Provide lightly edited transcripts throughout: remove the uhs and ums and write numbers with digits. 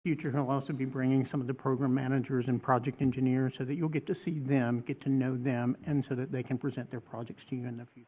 future, he'll also be bringing some of the program managers and project engineers so that you'll get to see them, get to know them, and so that they can present their projects to you in the future.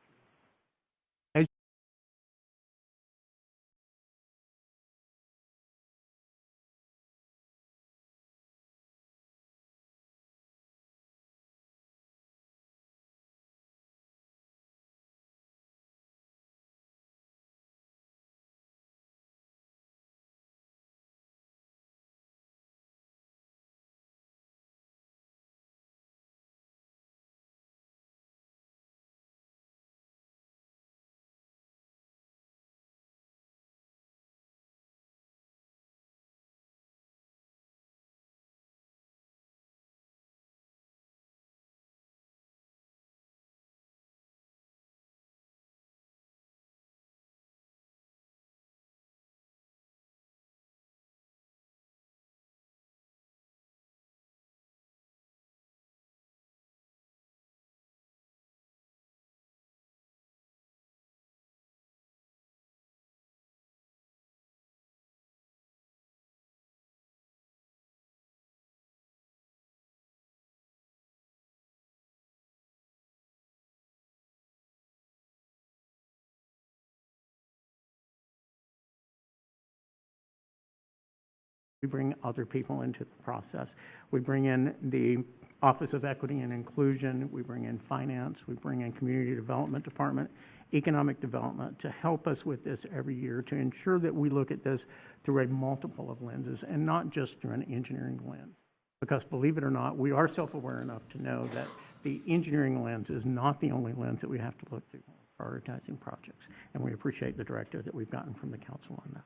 We bring other people into the process. We bring in the Office of Equity and Inclusion, we bring in finance, we bring in Community Development Department, Economic Development to help us with this every year to ensure that we look at this through a multiple of lenses and not just through an engineering lens. Because believe it or not, we are self-aware enough to know that the engineering lens is not the only lens that we have to look through when prioritizing projects. And we appreciate the directive that we've gotten from the council on that.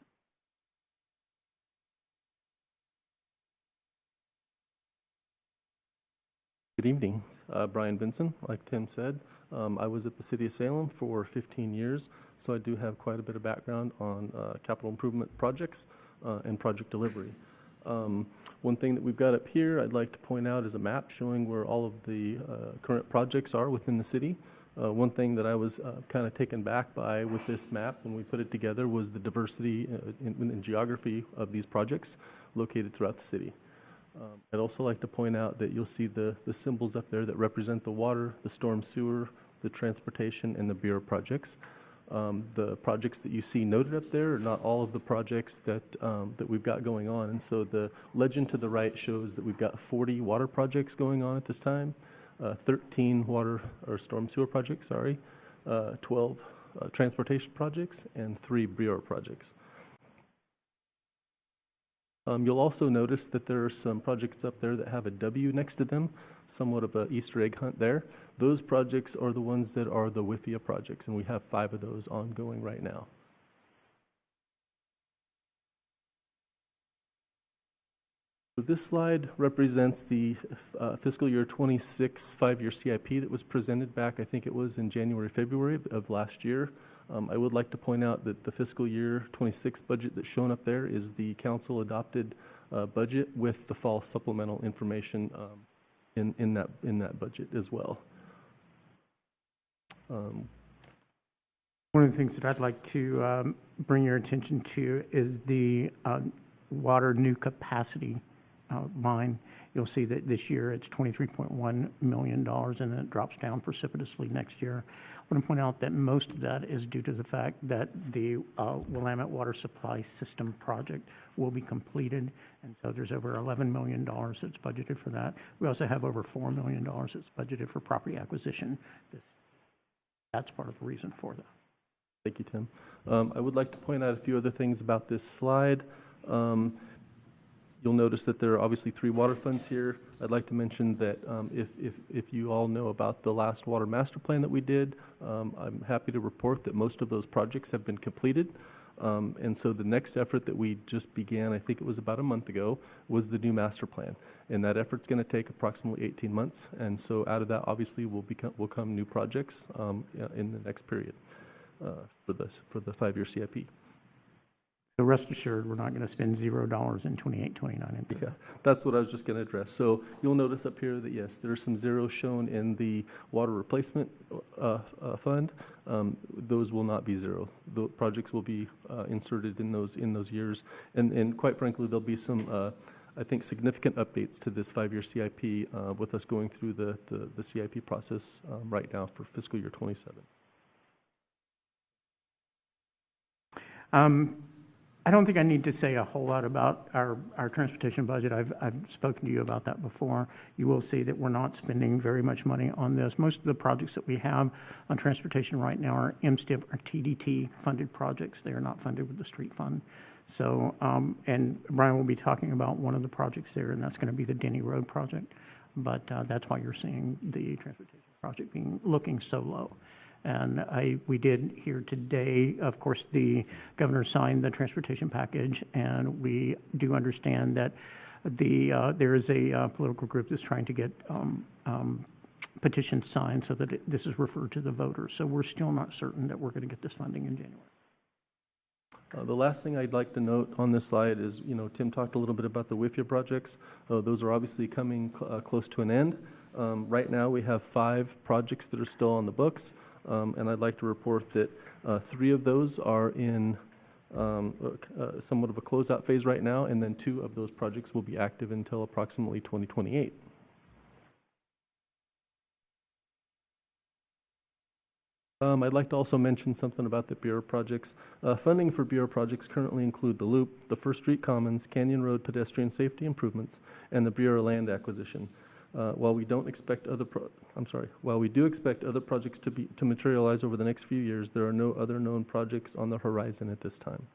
Good evening. Brian Benson, like Tim said. I was at the City of Salem for 15 years, so I do have quite a bit of background on capital improvement projects and project delivery. One thing that we've got up here I'd like to point out is a map showing where all of the current projects are within the city. One thing that I was kind of taken back by with this map when we put it together was the diversity in geography of these projects located throughout the city. I'd also like to point out that you'll see the symbols up there that represent the water, the storm sewer, the transportation, and the bureau projects. The projects that you see noted up there are not all of the projects that we've got going on. And so the legend to the right shows that we've got 40 water projects going on at this time, 13 water or storm sewer projects, 12 transportation projects, and 3 bureau projects. You'll also notice that there are some projects up there that have a W next to them, somewhat of an Easter egg hunt there. Those projects are the ones that are the WIFIA projects, and we have 5 of those ongoing right now. So this slide represents the fiscal year 26 5-year CIP that was presented back, I think it was in January, February of last year. I would like to point out that the fiscal year 26 budget that's shown up there is the council adopted budget with the fall supplemental information in that budget as well. One of the things that I'd like to bring your attention to is the water new capacity line. You'll see that this year it's $23.1 million, and then it drops down precipitously next year. I want to point out that most of that is due to the fact that the Willamette Water Supply System project will be completed, and so there's over $11 million that's budgeted for that. We also have over $4 million that's budgeted for property acquisition. That's part of the reason for that. Thank you, Tim. I would like to point out a few other things about this slide. You'll notice that there are obviously 3 water funds here. I'd like to mention that if you all know about the last water master plan that we did, I'm happy to report that most of those projects have been completed. And so the next effort that we just began, I think it was about a month ago, was the new master plan. And that effort's going to take approximately 18 months. And so out of that, obviously, will come new projects in the next period for the 5-year CIP. So rest assured, we're not going to spend $0 in 28, 29, and 30. Yeah, that's what I was just going to address. So you'll notice up here that, yes, there are some zeros shown in the water replacement fund. Those will not be zero. The projects will be inserted in those years. And quite frankly, there'll be some, I think, significant updates to this 5-year CIP with us going through the CIP process right now for fiscal year 27. I don't think I need to say a whole lot about our transportation budget. I've spoken to you about that before. You will see that we're not spending very much money on this. Most of the projects that we have on transportation right now are MSTIP or TDT funded projects. They are not funded with the street fund. So, and Brian will be talking about one of the projects there, and that's going to be the Denny Road project. But that's why you're seeing the transportation project looking so low. And we did hear today, of course, the governor signed the transportation package, and we do understand that there is a political group that's trying to get petitions signed so that this is referred to the voters. So we're still not certain that we're going to get this funding in January. The last thing I'd like to note on this slide is, Tim talked a little bit about the WIFIA projects. Those are obviously coming close to an end. Right now, we have 5 projects that are still on the books. And I'd like to report that 3 of those are in somewhat of a closeout phase right now, and then 2 of those projects will be active until approximately 2028. I'd like to also mention something about the Bureau projects. Funding for Bureau projects currently include the Loop, the First Street Commons, Canyon Road pedestrian safety improvements, and the Bureau land acquisition. While we do expect other projects to materialize over the next few years, there are no other known projects on the horizon at this time.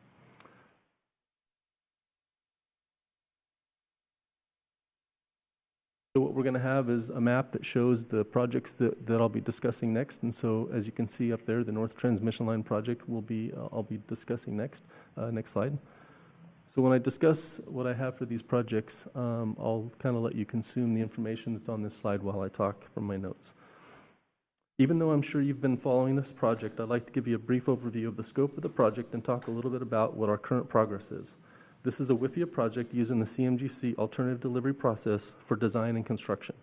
So what we're going to have is a map that shows the projects that I'll be discussing next. And so, as you can see up there, the North Transmission Line project I'll be discussing next. Next slide. So when I discuss what I have for these projects, I'll kind of let you consume the information that's on this slide while I talk from my notes. Even though I'm sure you've been following this project, I'd like to give you a brief overview of the scope of the project and talk a little bit about what our current progress is. This is a WIFIA project using the CMGC alternative delivery process for design and construction,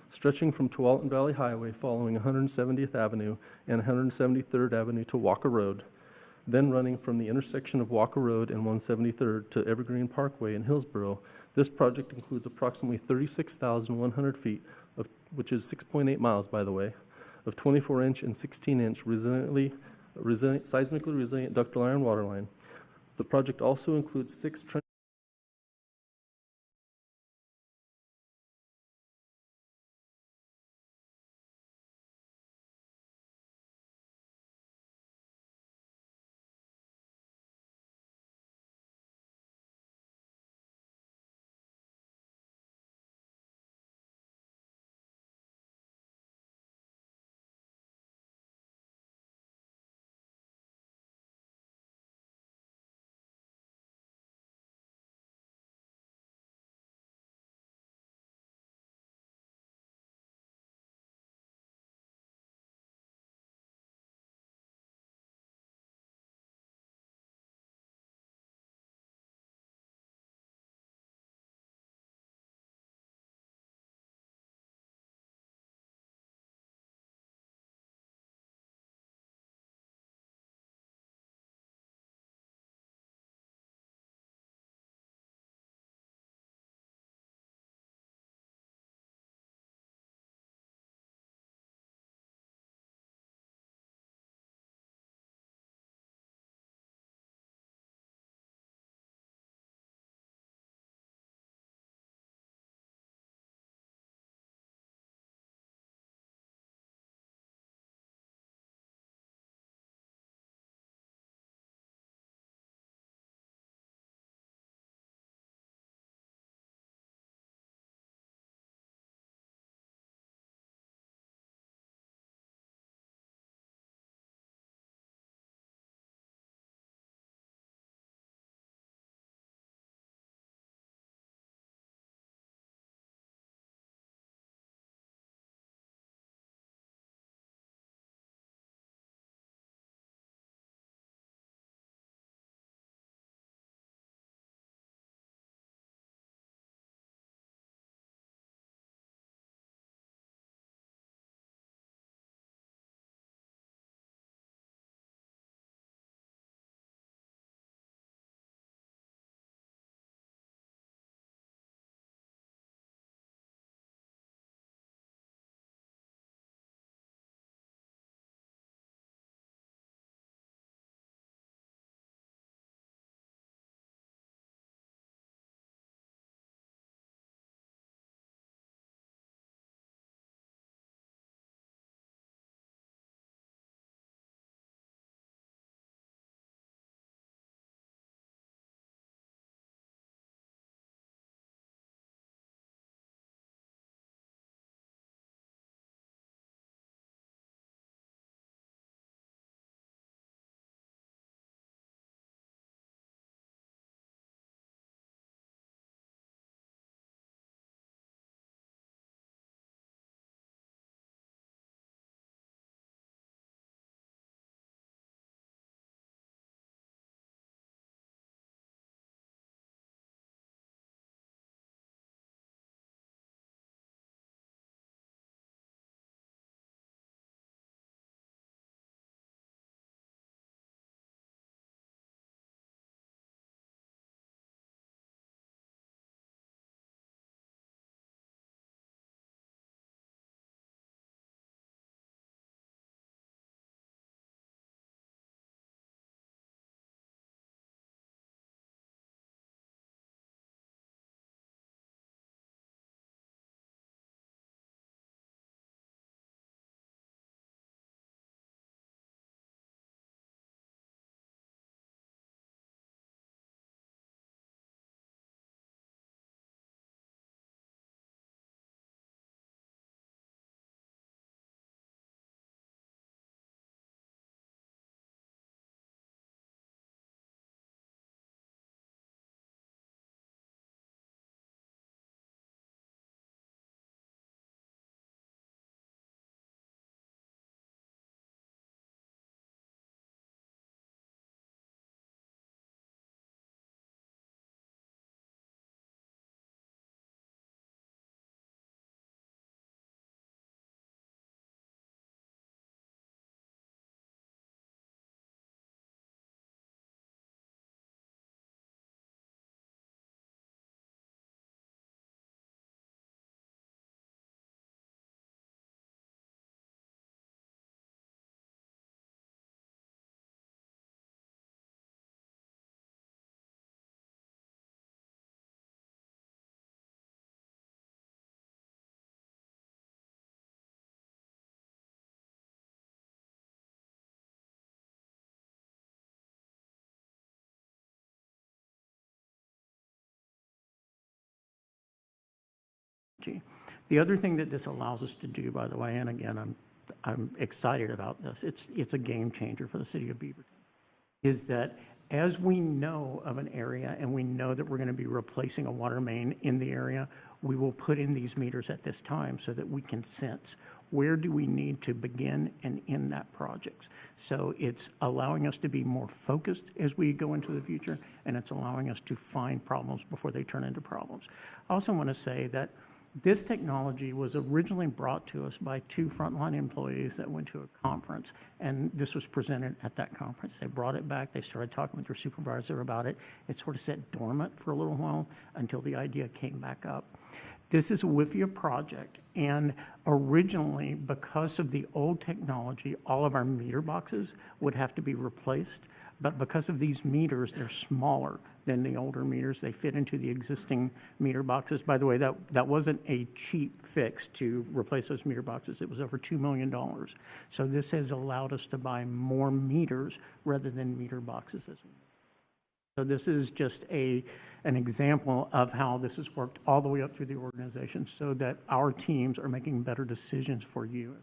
stretching from Tualatin Valley Highway following 170th Avenue and 173rd Avenue to Walker Road, then running from the intersection of Walker Road and 173rd to Evergreen Parkway in Hillsboro. This project includes approximately 36,100 feet, which is 6.8 miles, by the way, of 24-inch and 16-inch seismically resilient ductile iron water line. The project also includes 6 technology. The other thing that this allows us to do, by the way, and again, I'm excited about this, it's a game changer for the city of Beaverton, is that as we know of an area and we know that we're going to be replacing a water main in the area, we will put in these meters at this time so that we can sense where do we need to begin and end that project. So it's allowing us to be more focused as we go into the future, and it's allowing us to find problems before they turn into problems. I also want to say that this technology was originally brought to us by two frontline employees that went to a conference, and this was presented at that conference. They brought it back. They started talking with their supervisor about it. It sort of sat dormant for a little while until the idea came back up. This is a WIFIA project, and originally, because of the old technology, all of our meter boxes would have to be replaced. But because of these meters, they're smaller than the older meters. They fit into the existing meter boxes. By the way, that wasn't a cheap fix to replace those meter boxes. It was over $2 million. So this has allowed us to buy more meters rather than meter boxes. So this is just an example of how this has worked all the way up through the organization so that our teams are making better decisions for you.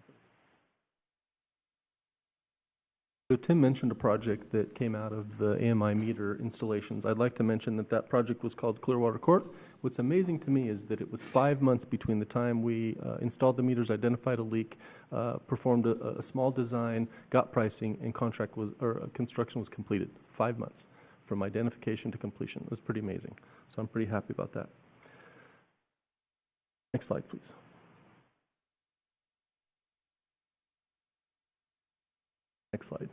So Tim mentioned a project that came out of the AMI meter installations. I'd like to mention that that project was called Clearwater Court. What's amazing to me is that it was 5 months between the time we installed the meters, identified a leak, performed a small design, got pricing, and construction was completed. 5 months from identification to completion. It was pretty amazing. So I'm pretty happy about that. Next slide, please. Next slide.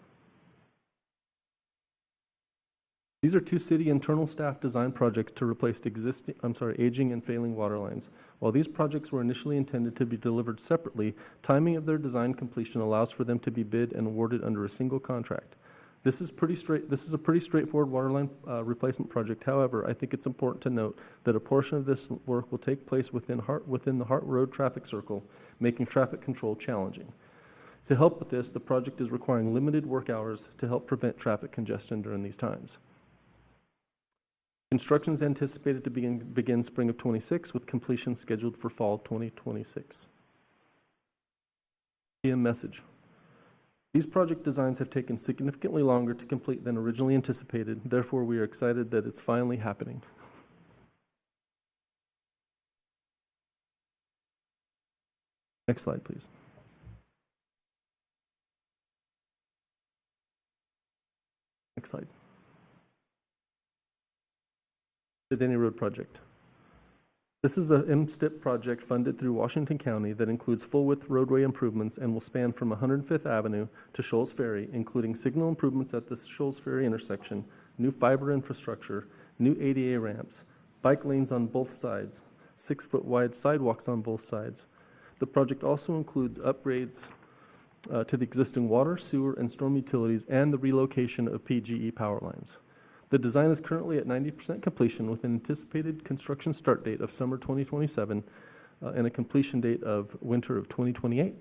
These are two city internal staff design projects to replace aging and failing water lines. While these projects were initially intended to be delivered separately, timing of their design completion allows for them to be bid and awarded under a single contract. This is a pretty straightforward water line replacement project. However, I think it's important to note that a portion of this work will take place within the Hart Road traffic circle, making traffic control challenging. To help with this, the project is requiring limited work hours to help prevent traffic congestion during these times. Construction is anticipated to begin spring of 26, with completion scheduled for fall 2026. PM message. These project designs have taken significantly longer to complete than originally anticipated. Therefore, we are excited that it's finally happening. Next slide, please. Next slide. The Denny Road project. This is a MSTIP project funded through Washington County that includes full-width roadway improvements and will span from 105th Avenue to Shoals Ferry, including signal improvements at the Shoals Ferry intersection, new fiber infrastructure, new ADA ramps, bike lanes on both sides, 6-foot wide sidewalks on both sides. The project also includes upgrades to the existing water, sewer, and storm utilities and the relocation of PGE power lines. The design is currently at 90% completion with an anticipated construction start date of summer 2027 and a completion date of winter of 2028.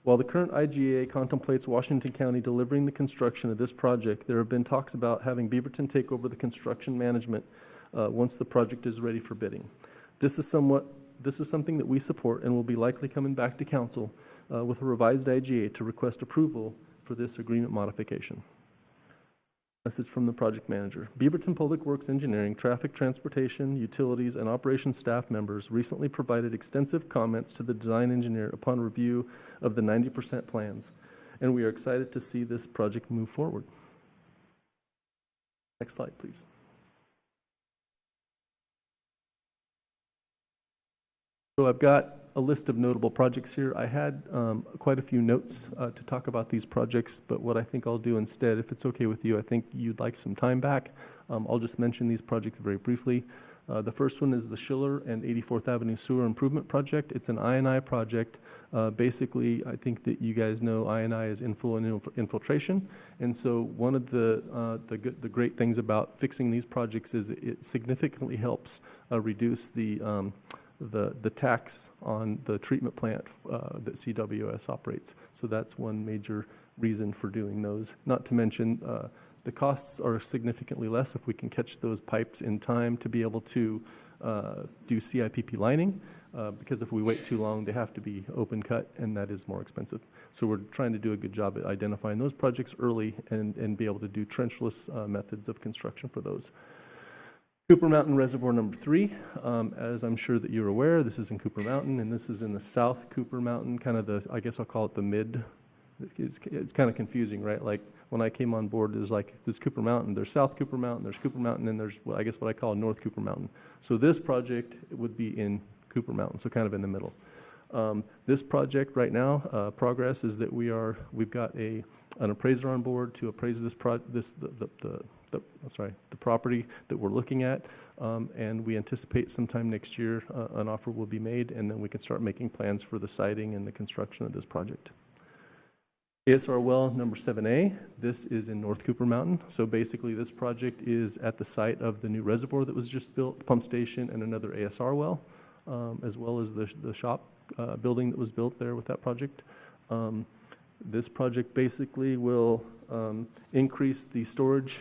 While the current IGA contemplates Washington County delivering the construction of this project, there have been talks about having Beaverton take over the construction management once the project is ready for bidding. This is something that we support and will be likely coming back to council with a revised IGA to request approval for this agreement modification. Message from the project manager. Beaverton Public Works Engineering, Traffic, Transportation, Utilities, and Operations staff members recently provided extensive comments to the design engineer upon review of the 90% plans, and we are excited to see this project move forward. Next slide, please. So I've got a list of notable projects here. I had quite a few notes to talk about these projects, but what I think I'll do instead, if it's okay with you, I think you'd like some time back. I'll just mention these projects very briefly. The first one is the Schiller and 84th Avenue Sewer Improvement Project. It's an I&I project. Basically, I think that you guys know I&I is influent infiltration, and so one of the great things about fixing these projects is it significantly helps reduce the tax on the treatment plant that CWS operates. So that's one major reason for doing those. Not to mention the costs are significantly less if we can catch those pipes in time to be able to do CIPP lining. because if we wait too long, they have to be open cut, and that is more expensive. So we're trying to do a good job at identifying those projects early and be able to do trenchless methods of construction for those. Cooper Mountain Reservoir number 3, as I'm sure that you're aware, this is in Cooper Mountain, and this is in the South Cooper Mountain, kind of the, I guess I'll call it the mid. It's kind of confusing, right? Like when I came on board, there's like this Cooper Mountain, there's South Cooper Mountain, there's Cooper Mountain, and there's, I guess what I call North Cooper Mountain. So this project would be in Cooper Mountain, so kind of in the middle. This project right now, progress is that we've got an appraiser on board to appraise the property that we're looking at, and we anticipate sometime next year an offer will be made, and then we can start making plans for the siting and the construction of this project. ASR well number 7A, this is in North Cooper Mountain. So basically this project is at the site of the new reservoir that was just built, the pump station, and another ASR well, as well as the shop building that was built there with that project. This project basically will increase the storage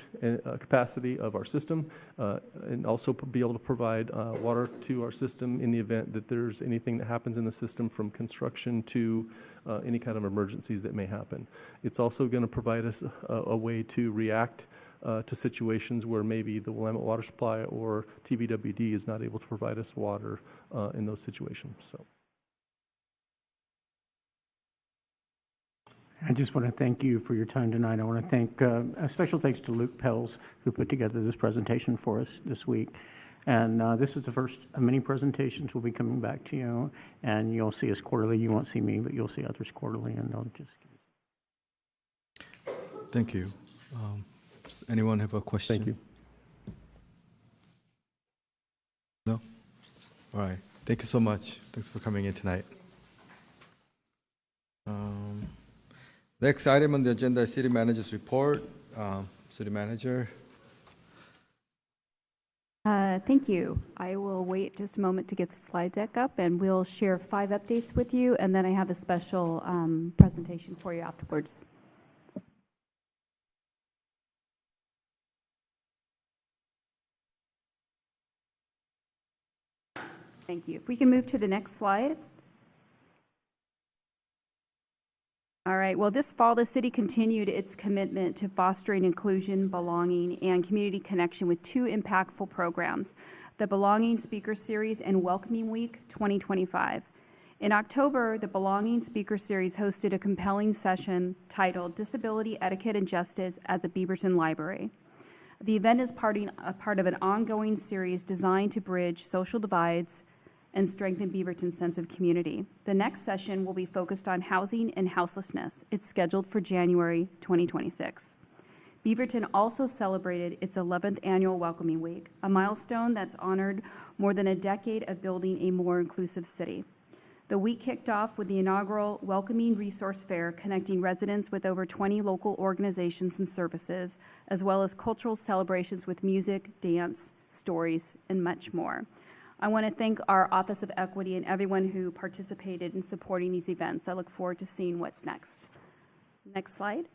capacity of our system and also be able to provide water to our system in the event that there's anything that happens in the system from construction to any kind of emergencies that may happen. It's also going to provide us a way to react to situations where maybe the Willamette Water Supply or TVWD is not able to provide us water in those situations. So. I just want to thank you for your time tonight. I want to thank, a special thanks to Luke Pels, who put together this presentation for us this week. And this is the first of many presentations. We'll be coming back to you, and you'll see us quarterly. You won't see me, but you'll see others quarterly, and they'll just... Thank you. Does anyone have a question? Thank you. No? All right. Thank you so much. Thanks for coming in tonight. Next item on the agenda is City Manager's report. City Manager. Thank you. I will wait just a moment to get the slide deck up, and we'll share 5 updates with you, and then I have a special presentation for you afterwards. Thank you. If we can move to the next slide. All right, well, this fall, the city continued its commitment to fostering inclusion, belonging, and community connection with 2 impactful programs, the Belonging Speaker Series and Welcoming Week 2025. In October, the Belonging Speaker Series hosted a compelling session titled Disability, Etiquette, and Justice at the Beaverton Library. The event is part of an ongoing series designed to bridge social divides and strengthen Beaverton's sense of community. The next session will be focused on housing and houselessness. It's scheduled for January 2026. Beaverton also celebrated its 11th annual Welcoming Week, a milestone that's honored more than a decade of building a more inclusive city. The week kicked off with the inaugural Welcoming Resource Fair, connecting residents with over 20 local organizations and services, as well as cultural celebrations with music, dance, stories, and much more. I want to thank our Office of Equity and everyone who participated in supporting these events. I look forward to seeing what's next. Next slide.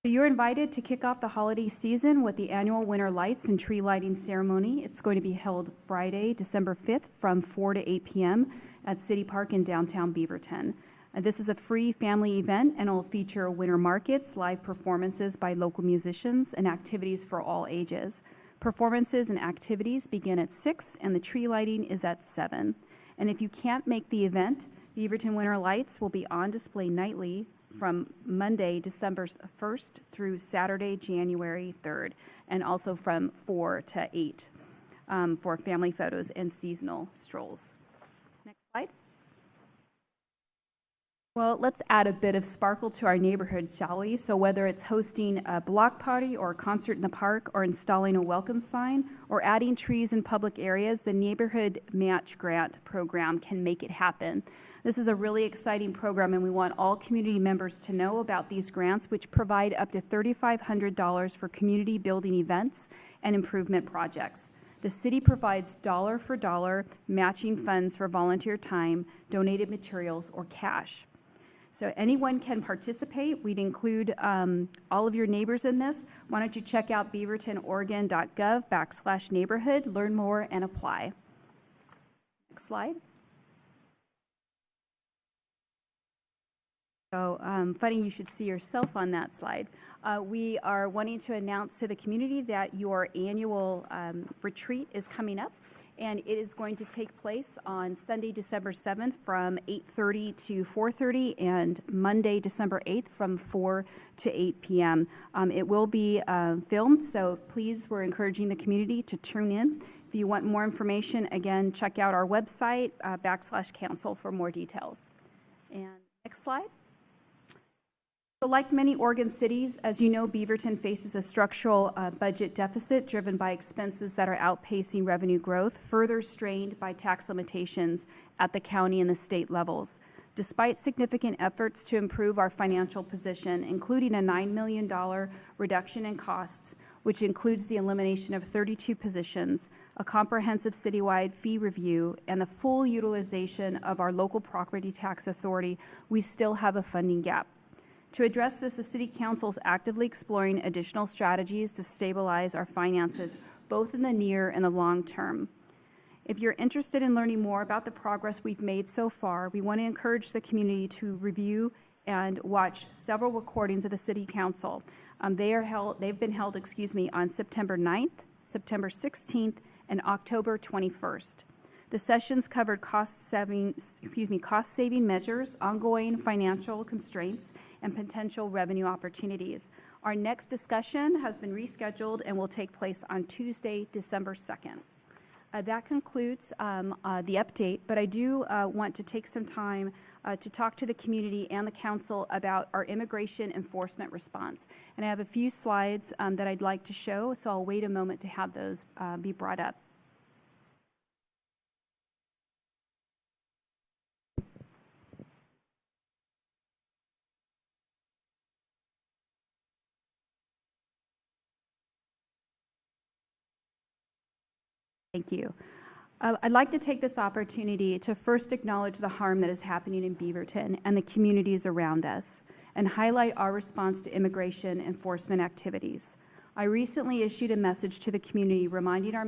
You're invited to kick off the holiday season with the annual Winter Lights and Tree Lighting Ceremony. It's going to be held Friday, December 5th from 4 to 8 p.m. at City Park in downtown Beaverton. This is a free family event, and it'll feature winter markets, live performances by local musicians, and activities for all ages. Performances and activities begin at 6, and the tree lighting is at 7. And if you can't make the event, Beaverton Winter Lights will be on display nightly from Monday, December 1st through Saturday, January 3rd, and also from 4 to 8 for family photos and seasonal strolls. Next slide. Well, let's add a bit of sparkle to our neighborhood, shall we? So whether it's hosting a block party or a concert in the park or installing a welcome sign or adding trees in public areas, the Neighborhood Match Grant program can make it happen. This is a really exciting program, and we want all community members to know about these grants, which provide up to $3,500 for community building events and improvement projects. The city provides dollar for dollar matching funds for volunteer time, donated materials, or cash. So anyone can participate. We'd include all of your neighbors in this. Why don't you check out beavertonoregon.gov/neighborhood, learn more, and apply. Next slide. So funny you should see yourself on that slide. We are wanting to announce to the community that your annual retreat is coming up, and it is going to take place on Sunday, December 7th from 8:30 to 4:30, and Monday, December 8th from 4 to 8 p.m. It will be filmed, so please, we're encouraging the community to tune in. If you want more information, again, check out our website, /council for more details. And next slide. So like many Oregon cities, as you know, Beaverton faces a structural budget deficit driven by expenses that are outpacing revenue growth, further strained by tax limitations at the county and the state levels. Despite significant efforts to improve our financial position, including a $9 million reduction in costs, which includes the elimination of 32 positions, a comprehensive citywide fee review, and the full utilization of our local property tax authority, we still have a funding gap. To address this, the City Council is actively exploring additional strategies to stabilize our finances, both in the near and the long term. If you're interested in learning more about the progress we've made so far, we want to encourage the community to review and watch several recordings of the City Council. They've been held on September 9th, September 16th, and October 21st. The sessions covered cost-saving measures, ongoing financial constraints, and potential revenue opportunities. Our next discussion has been rescheduled and will take place on Tuesday, December 2nd. That concludes the update, but I do want to take some time to talk to the community and the council about our immigration enforcement response. And I have a few slides that I'd like to show, so I'll wait a moment to have those be brought up. Thank you. I'd like to take this opportunity to first acknowledge the harm that is happening in Beaverton and the communities around us, and highlight our response to immigration enforcement activities. I recently issued a message to the community reminding our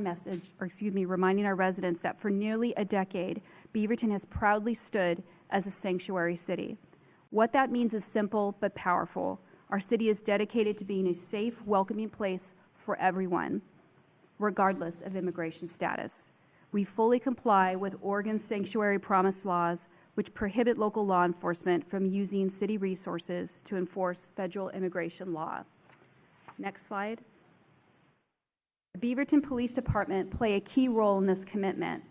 residents that for nearly a decade, Beaverton has proudly stood as a sanctuary city. What that means is simple but powerful. Our city is dedicated to being a safe, welcoming place for everyone, regardless of immigration status. We fully comply with Oregon's Sanctuary Promise laws, which prohibit local law enforcement from using city resources to enforce federal immigration law. Next slide. The Beaverton Police Department play a key role in this commitment.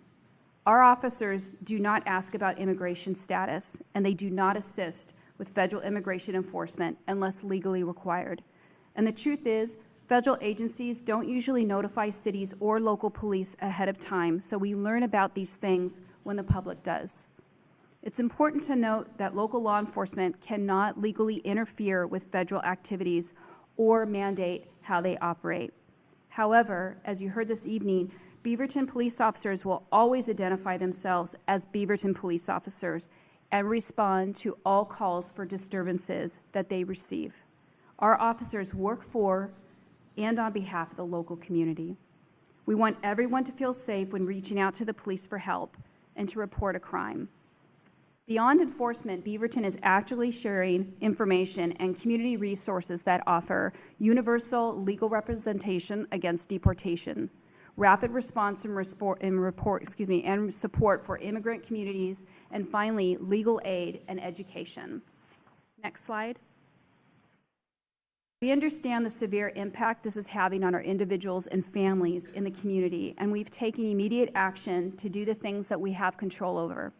Our officers do not ask about immigration status, and they do not assist with federal immigration enforcement unless legally required. And the truth is, federal agencies don't usually notify cities or local police ahead of time, so we learn about these things when the public does. It's important to note that local law enforcement cannot legally interfere with federal activities or mandate how they operate. However, as you heard this evening, Beaverton police officers will always identify themselves as Beaverton police officers and respond to all calls for disturbances that they receive. Our officers work for and on behalf of the local community. We want everyone to feel safe when reaching out to the police for help and to report a crime. Beyond enforcement, Beaverton is actively sharing information and community resources that offer universal legal representation against deportation, rapid response and support for immigrant communities, and finally, legal aid and education. Next slide. We understand the severe impact this is having on our individuals and families in the community, and we've taken immediate action to do the things that we have control over.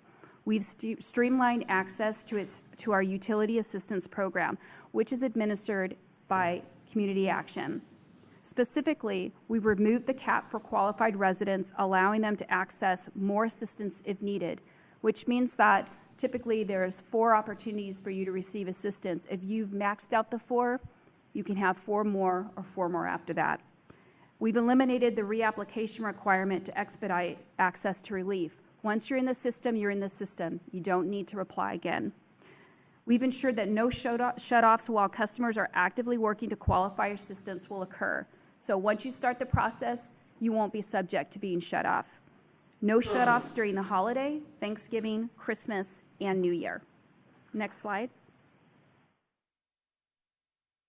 We've streamlined access to our utility assistance program, which is administered by Community Action. Specifically, we removed the cap for qualified residents, allowing them to access more assistance if needed, which means that typically there's 4 opportunities for you to receive assistance. If you've maxed out the 4, you can have 4 more or 4 more after that. We've eliminated the reapplication requirement to expedite access to relief. Once you're in the system, you're in the system. You don't need to apply again. We've ensured that no shutoffs while customers are actively working to qualify assistance will occur. So once you start the process, you won't be subject to being shut off. No shut-offs during the holiday, Thanksgiving, Christmas, and New Year. Next slide.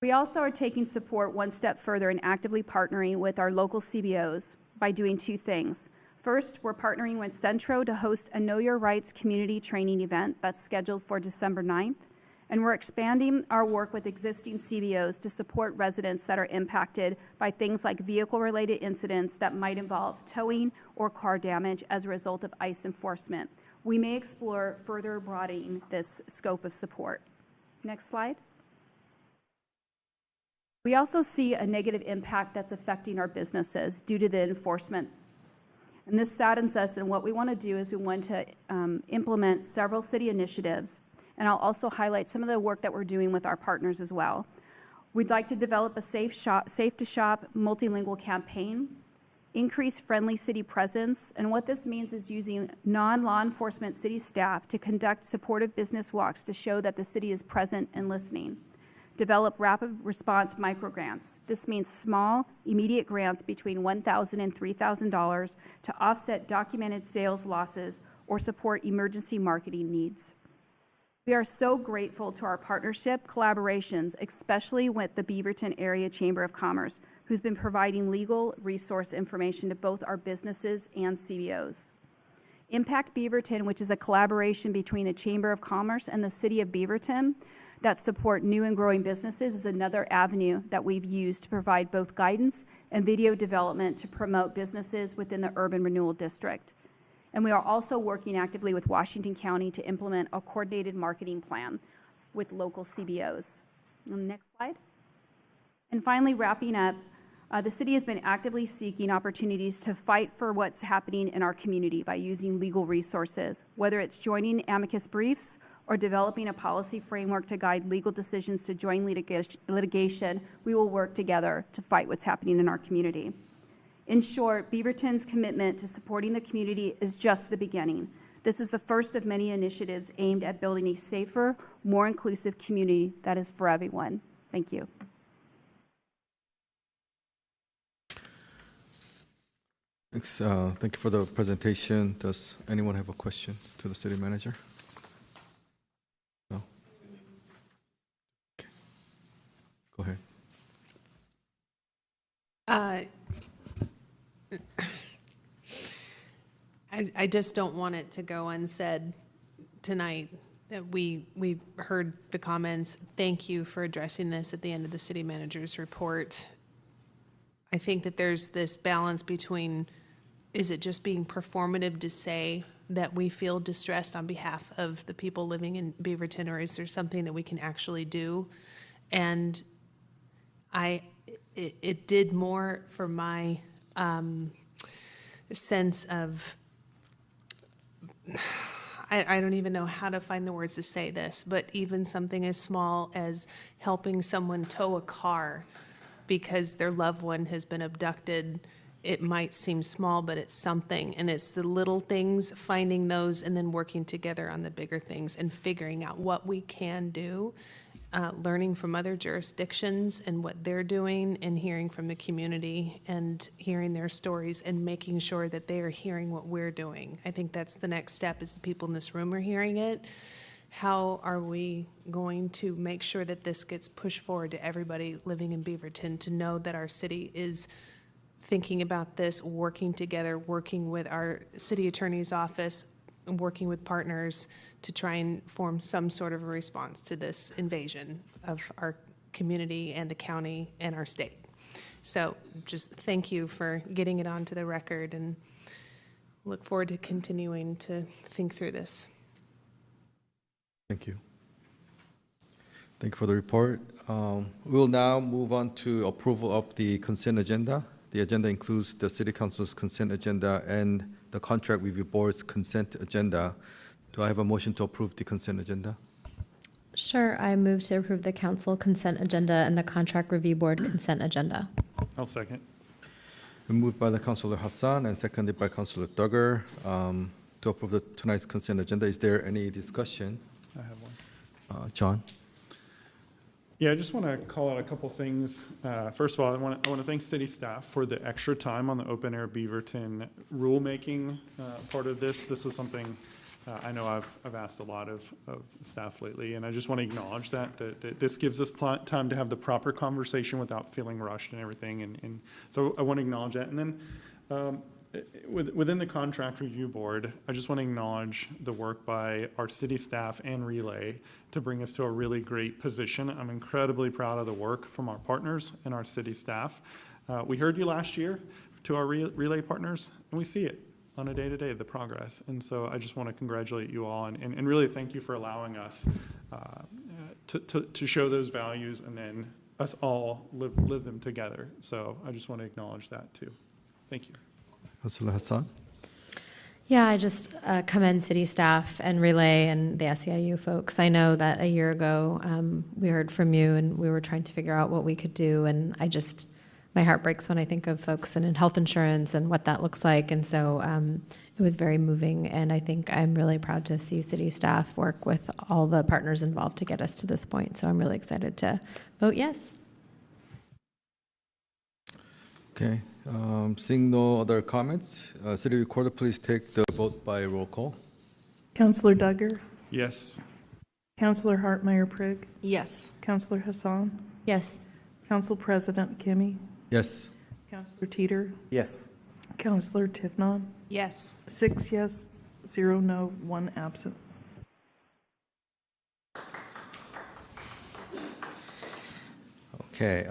We also are taking support one step further and actively partnering with our local CBOs by doing two things. First, we're partnering with Centro to host a Know Your Rights community training event that's scheduled for December 9th. And we're expanding our work with existing CBOs to support residents that are impacted by things like vehicle-related incidents that might involve towing or car damage as a result of ICE enforcement. We may explore further broadening this scope of support. Next slide. We also see a negative impact that's affecting our businesses due to the enforcement. And this saddens us, and what we want to do is we want to implement several city initiatives, and I'll also highlight some of the work that we're doing with our partners as well. We'd like to develop a safe to shop multilingual campaign, increase friendly city presence, and what this means is using non-law enforcement city staff to conduct supportive business walks to show that the city is present and listening. Develop rapid response microgrants. This means small, immediate grants between $1,000 and $3,000 to offset documented sales losses or support emergency marketing needs. We are so grateful to our partnership collaborations, especially with the Beaverton Area Chamber of Commerce, who's been providing legal resource information to both our businesses and CBOs. Impact Beaverton, which is a collaboration between the Chamber of Commerce and the City of Beaverton, that support new and growing businesses, is another avenue that we've used to provide both guidance and video development to promote businesses within the Urban Renewal District. And we are also working actively with Washington County to implement a coordinated marketing plan with local CBOs. Next slide. And finally, wrapping up, the city has been actively seeking opportunities to fight for what's happening in our community by using legal resources, whether it's joining amicus briefs or developing a policy framework to guide legal decisions to join litigation. We will work together to fight what's happening in our community. In short, Beaverton's commitment to supporting the community is just the beginning. This is the first of many initiatives aimed at building a safer, more inclusive community that is for everyone. Thank you. Thanks. Thank you for the presentation. Does anyone have a question to the city manager? No? Okay. Go ahead. I just don't want it to go unsaid tonight that we heard the comments. Thank you for addressing this at the end of the city manager's report. I think that there's this balance between, is it just being performative to say that we feel distressed on behalf of the people living in Beaverton, or is there something that we can actually do? And it did more for my sense of, I don't even know how to find the words to say this, but even something as small as helping someone tow a car because their loved one has been abducted. It might seem small, but it's something. And it's the little things, finding those, and then working together on the bigger things and figuring out what we can do, learning from other jurisdictions and what they're doing, and hearing from the community and hearing their stories and making sure that they are hearing what we're doing. I think that's the next step, is the people in this room are hearing it. How are we going to make sure that this gets pushed forward to everybody living in Beaverton to know that our city is thinking about this, working together, working with our city attorney's office, working with partners to try and form some sort of a response to this invasion of our community and the county and our state. So just thank you for getting it onto the record, and look forward to continuing to think through this. Thank you. Thank you for the report. We will now move on to approval of the consent agenda. The agenda includes the City Council's consent agenda and the Contract Review Board's consent agenda. Do I have a motion to approve the consent agenda? Sure, I move to approve the council consent agenda and the Contract Review Board consent agenda. I'll second. Moved by the Councilor Hassan and seconded by Councilor Duggar to approve tonight's consent agenda. Is there any discussion? I have one. John? Yeah, I just want to call out a couple things. First of all, I want to thank city staff for the extra time on the open air Beaverton rulemaking part of this. This is something I know I've asked a lot of staff lately, and I just want to acknowledge that this gives us time to have the proper conversation without feeling rushed and everything. And so I want to acknowledge that. And then within the contract review board, I just want to acknowledge the work by our city staff and Relay to bring us to a really great position. I'm incredibly proud of the work from our partners and our city staff. We heard you last year to our Relay partners, and we see it on a day-to-day, the progress. And so I just want to congratulate you all and really thank you for allowing us to show those values and then us all live them together. So I just want to acknowledge that too. Thank you. Councilor Hassan? Yeah, I just commend city staff and Relay and the SEIU folks. I know that a year ago, we heard from you and we were trying to figure out what we could do. And my heart breaks when I think of folks in health insurance and what that looks like. And so it was very moving. And I think I'm really proud to see city staff work with all the partners involved to get us to this point. So I'm really excited to vote yes. Okay, seeing no other comments, City Recorder, please take the vote by roll call. Counselor Duggar, Yes. Counselor Hartmeyer Prigg, Yes. Counselor Hassan, Yes. Council President Kimmy, Yes. Counselor Teeter, Yes. Counselor Tivnon, Yes. 6 yes, 0 no, 1 absent. Okay,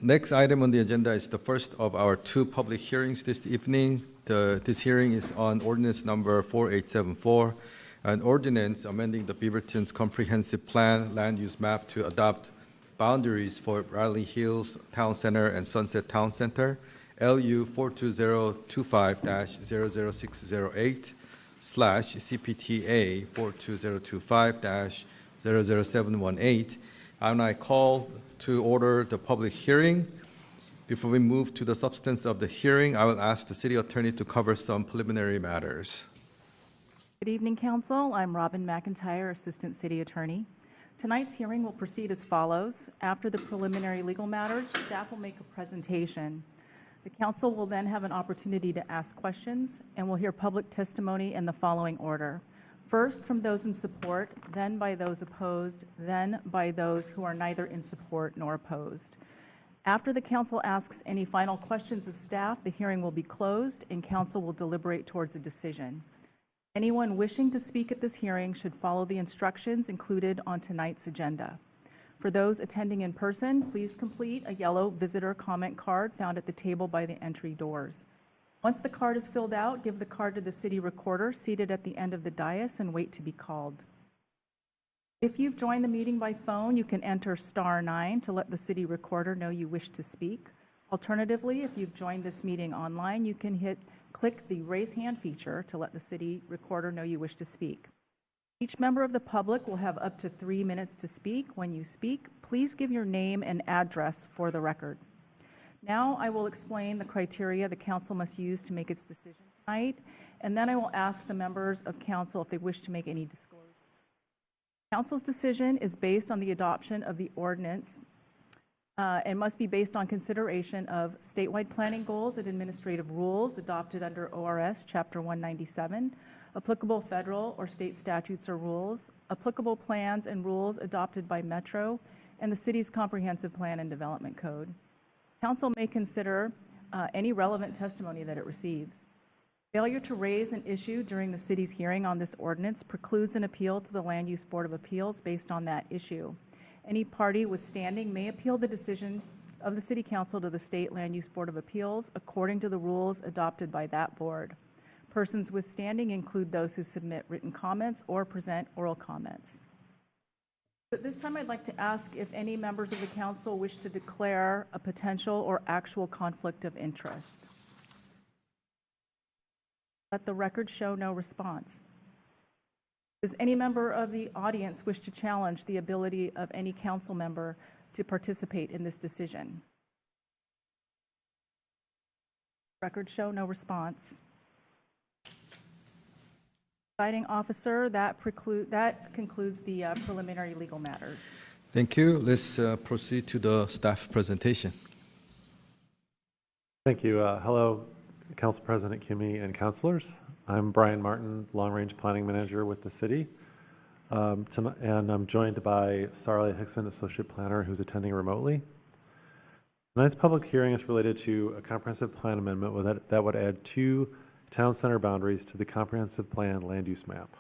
next item on the agenda is the first of our 2 public hearings this evening. This hearing is on ordinance number 4874, an ordinance amending the Beaverton's comprehensive plan land use map to adopt boundaries for Riley Hills Town Center and Sunset Town Center, LU 42025-00608/CPTA 42025-00718. And I call to order the public hearing. Before we move to the substance of the hearing, I will ask the city attorney to cover some preliminary matters. Good evening, Council. I'm Robin McIntyre, Assistant City Attorney. Tonight's hearing will proceed as follows. After the preliminary legal matters, staff will make a presentation. The Council will then have an opportunity to ask questions, and we'll hear public testimony in the following order. First, from those in support, then by those opposed, then by those who are neither in support nor opposed. After the Council asks any final questions of staff, the hearing will be closed and Council will deliberate towards a decision. Anyone wishing to speak at this hearing should follow the instructions included on tonight's agenda. For those attending in person, please complete a yellow visitor comment card found at the table by the entry doors. Once the card is filled out, give the card to the city recorder seated at the end of the dais and wait to be called. If you've joined the meeting by phone, you can enter *9 to let the city recorder know you wish to speak. Alternatively, if you've joined this meeting online, you can click the raise hand feature to let the city recorder know you wish to speak. Each member of the public will have up to 3 minutes to speak. When you speak, please give your name and address for the record. Now I will explain the criteria the council must use to make its decision tonight, and then I will ask the members of council if they wish to make any disclosure. Council's decision is based on the adoption of the ordinance and must be based on consideration of statewide planning goals and administrative rules adopted under ORS Chapter 197, applicable federal or state statutes or rules, applicable plans and rules adopted by Metro, and the city's comprehensive plan and development code. Council may consider any relevant testimony that it receives. Failure to raise an issue during the city's hearing on this ordinance precludes an appeal to the Land Use Board of Appeals based on that issue. Any party with standing may appeal the decision of the City Council to the State Land Use Board of Appeals according to the rules adopted by that board. Persons with standing include those who submit written comments or present oral comments. At this time, I'd like to ask if any members of the council wish to declare a potential or actual conflict of interest. Let the record show no response. Does any member of the audience wish to challenge the ability of any council member to participate in this decision? Record show no response. Presiding officer, that concludes the preliminary legal matters. Thank you. Let's proceed to the staff presentation. Thank you. Hello, Council President Kimmy and councilors. I'm Brian Martin, Long Range Planning Manager with the city. And I'm joined by Sarlia Hickson, Associate Planner, who's attending remotely. Tonight's public hearing is related to a comprehensive plan amendment that would add 2 town center boundaries to the comprehensive plan land use map.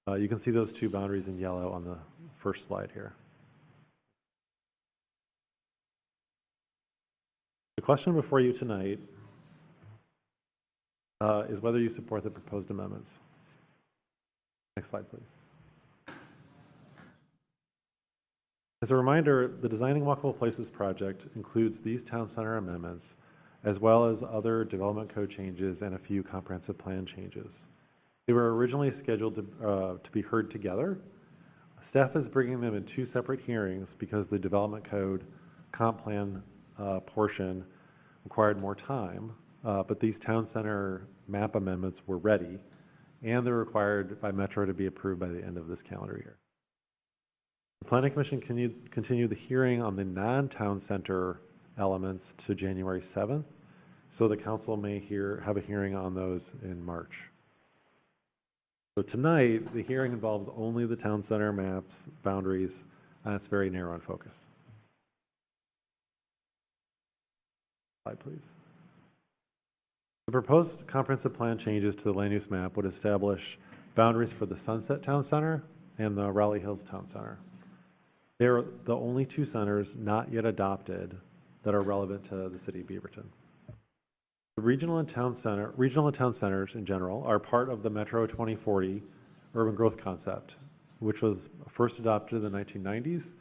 You can see those 2 boundaries in yellow on the first slide here. The question before you tonight is whether you support the proposed amendments. Next slide, please. As a reminder, the Designing Walkable Places project includes these town center amendments, as well as other development code changes and a few comprehensive plan changes. They were originally scheduled to be heard together. Staff is bringing them in 2 separate hearings because the development code comp plan portion required more time, but these town center map amendments were ready, and they're required by Metro to be approved by the end of this calendar year. The Planning Commission continued the hearing on the non-town center elements to January 7th, so the council may have a hearing on those in March. So tonight, the hearing involves only the town center maps, boundaries, and it's very narrow in focus. Slide, please. The proposed comprehensive plan changes to the land use map would establish boundaries for the Sunset Town Center and the Raleigh Hills Town Center. They are the only 2 centers not yet adopted that are relevant to the city of Beaverton. The regional and town centers in general are part of the Metro 2040 urban growth concept, which was first adopted in the 1990s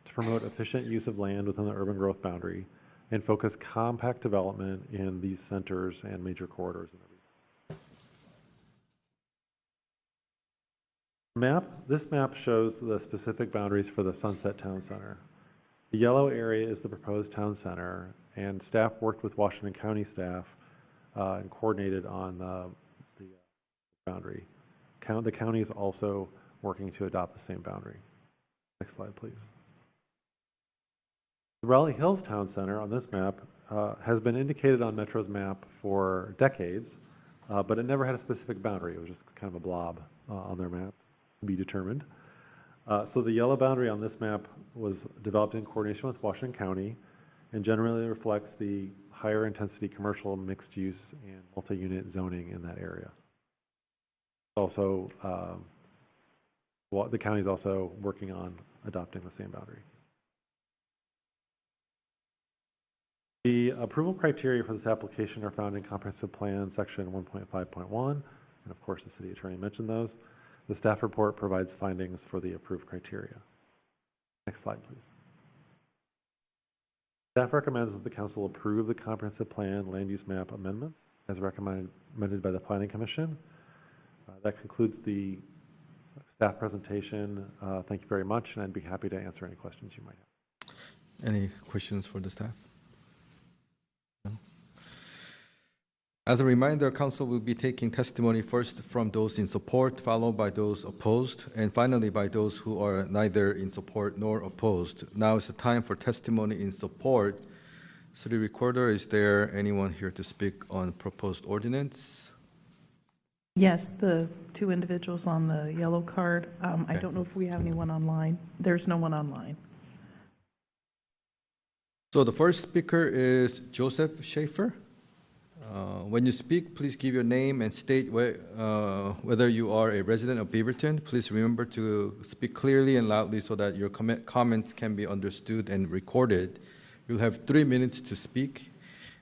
to promote efficient use of land within the urban growth boundary and focus compact development in these centers and major corridors. This map shows the specific boundaries for the Sunset Town Center. The yellow area is the proposed town center, and staff worked with Washington County staff and coordinated on the boundary. The county is also working to adopt the same boundary. Next slide, please. The Raleigh Hills Town Center on this map has been indicated on Metro's map for decades, but it never had a specific boundary. It was just kind of a blob on their map to be determined. So the yellow boundary on this map was developed in coordination with Washington County and generally reflects the higher intensity commercial mixed use and multi-unit zoning in that area. Also, the county is also working on adopting the same boundary. The approval criteria for this application are found in Comprehensive Plan Section 1.5.1, and of course the city attorney mentioned those. The staff report provides findings for the approved criteria. Next slide, please. Staff recommends that the council approve the comprehensive plan land use map amendments as recommended by the Planning Commission. That concludes the staff presentation. Thank you very much, and I'd be happy to answer any questions you might have. Any questions for the staff? No? As a reminder, council will be taking testimony first from those in support, followed by those opposed, and finally by those who are neither in support nor opposed. Now is the time for testimony in support. City Recorder, is there anyone here to speak on proposed ordinance? Yes, the 2 individuals on the yellow card. I don't know if we have anyone online. There's no one online. So the first speaker is Joseph Schaefer. When you speak, please give your name and state whether you are a resident of Beaverton. Please remember to speak clearly and loudly so that your comments can be understood and recorded. You'll have 3 minutes to speak.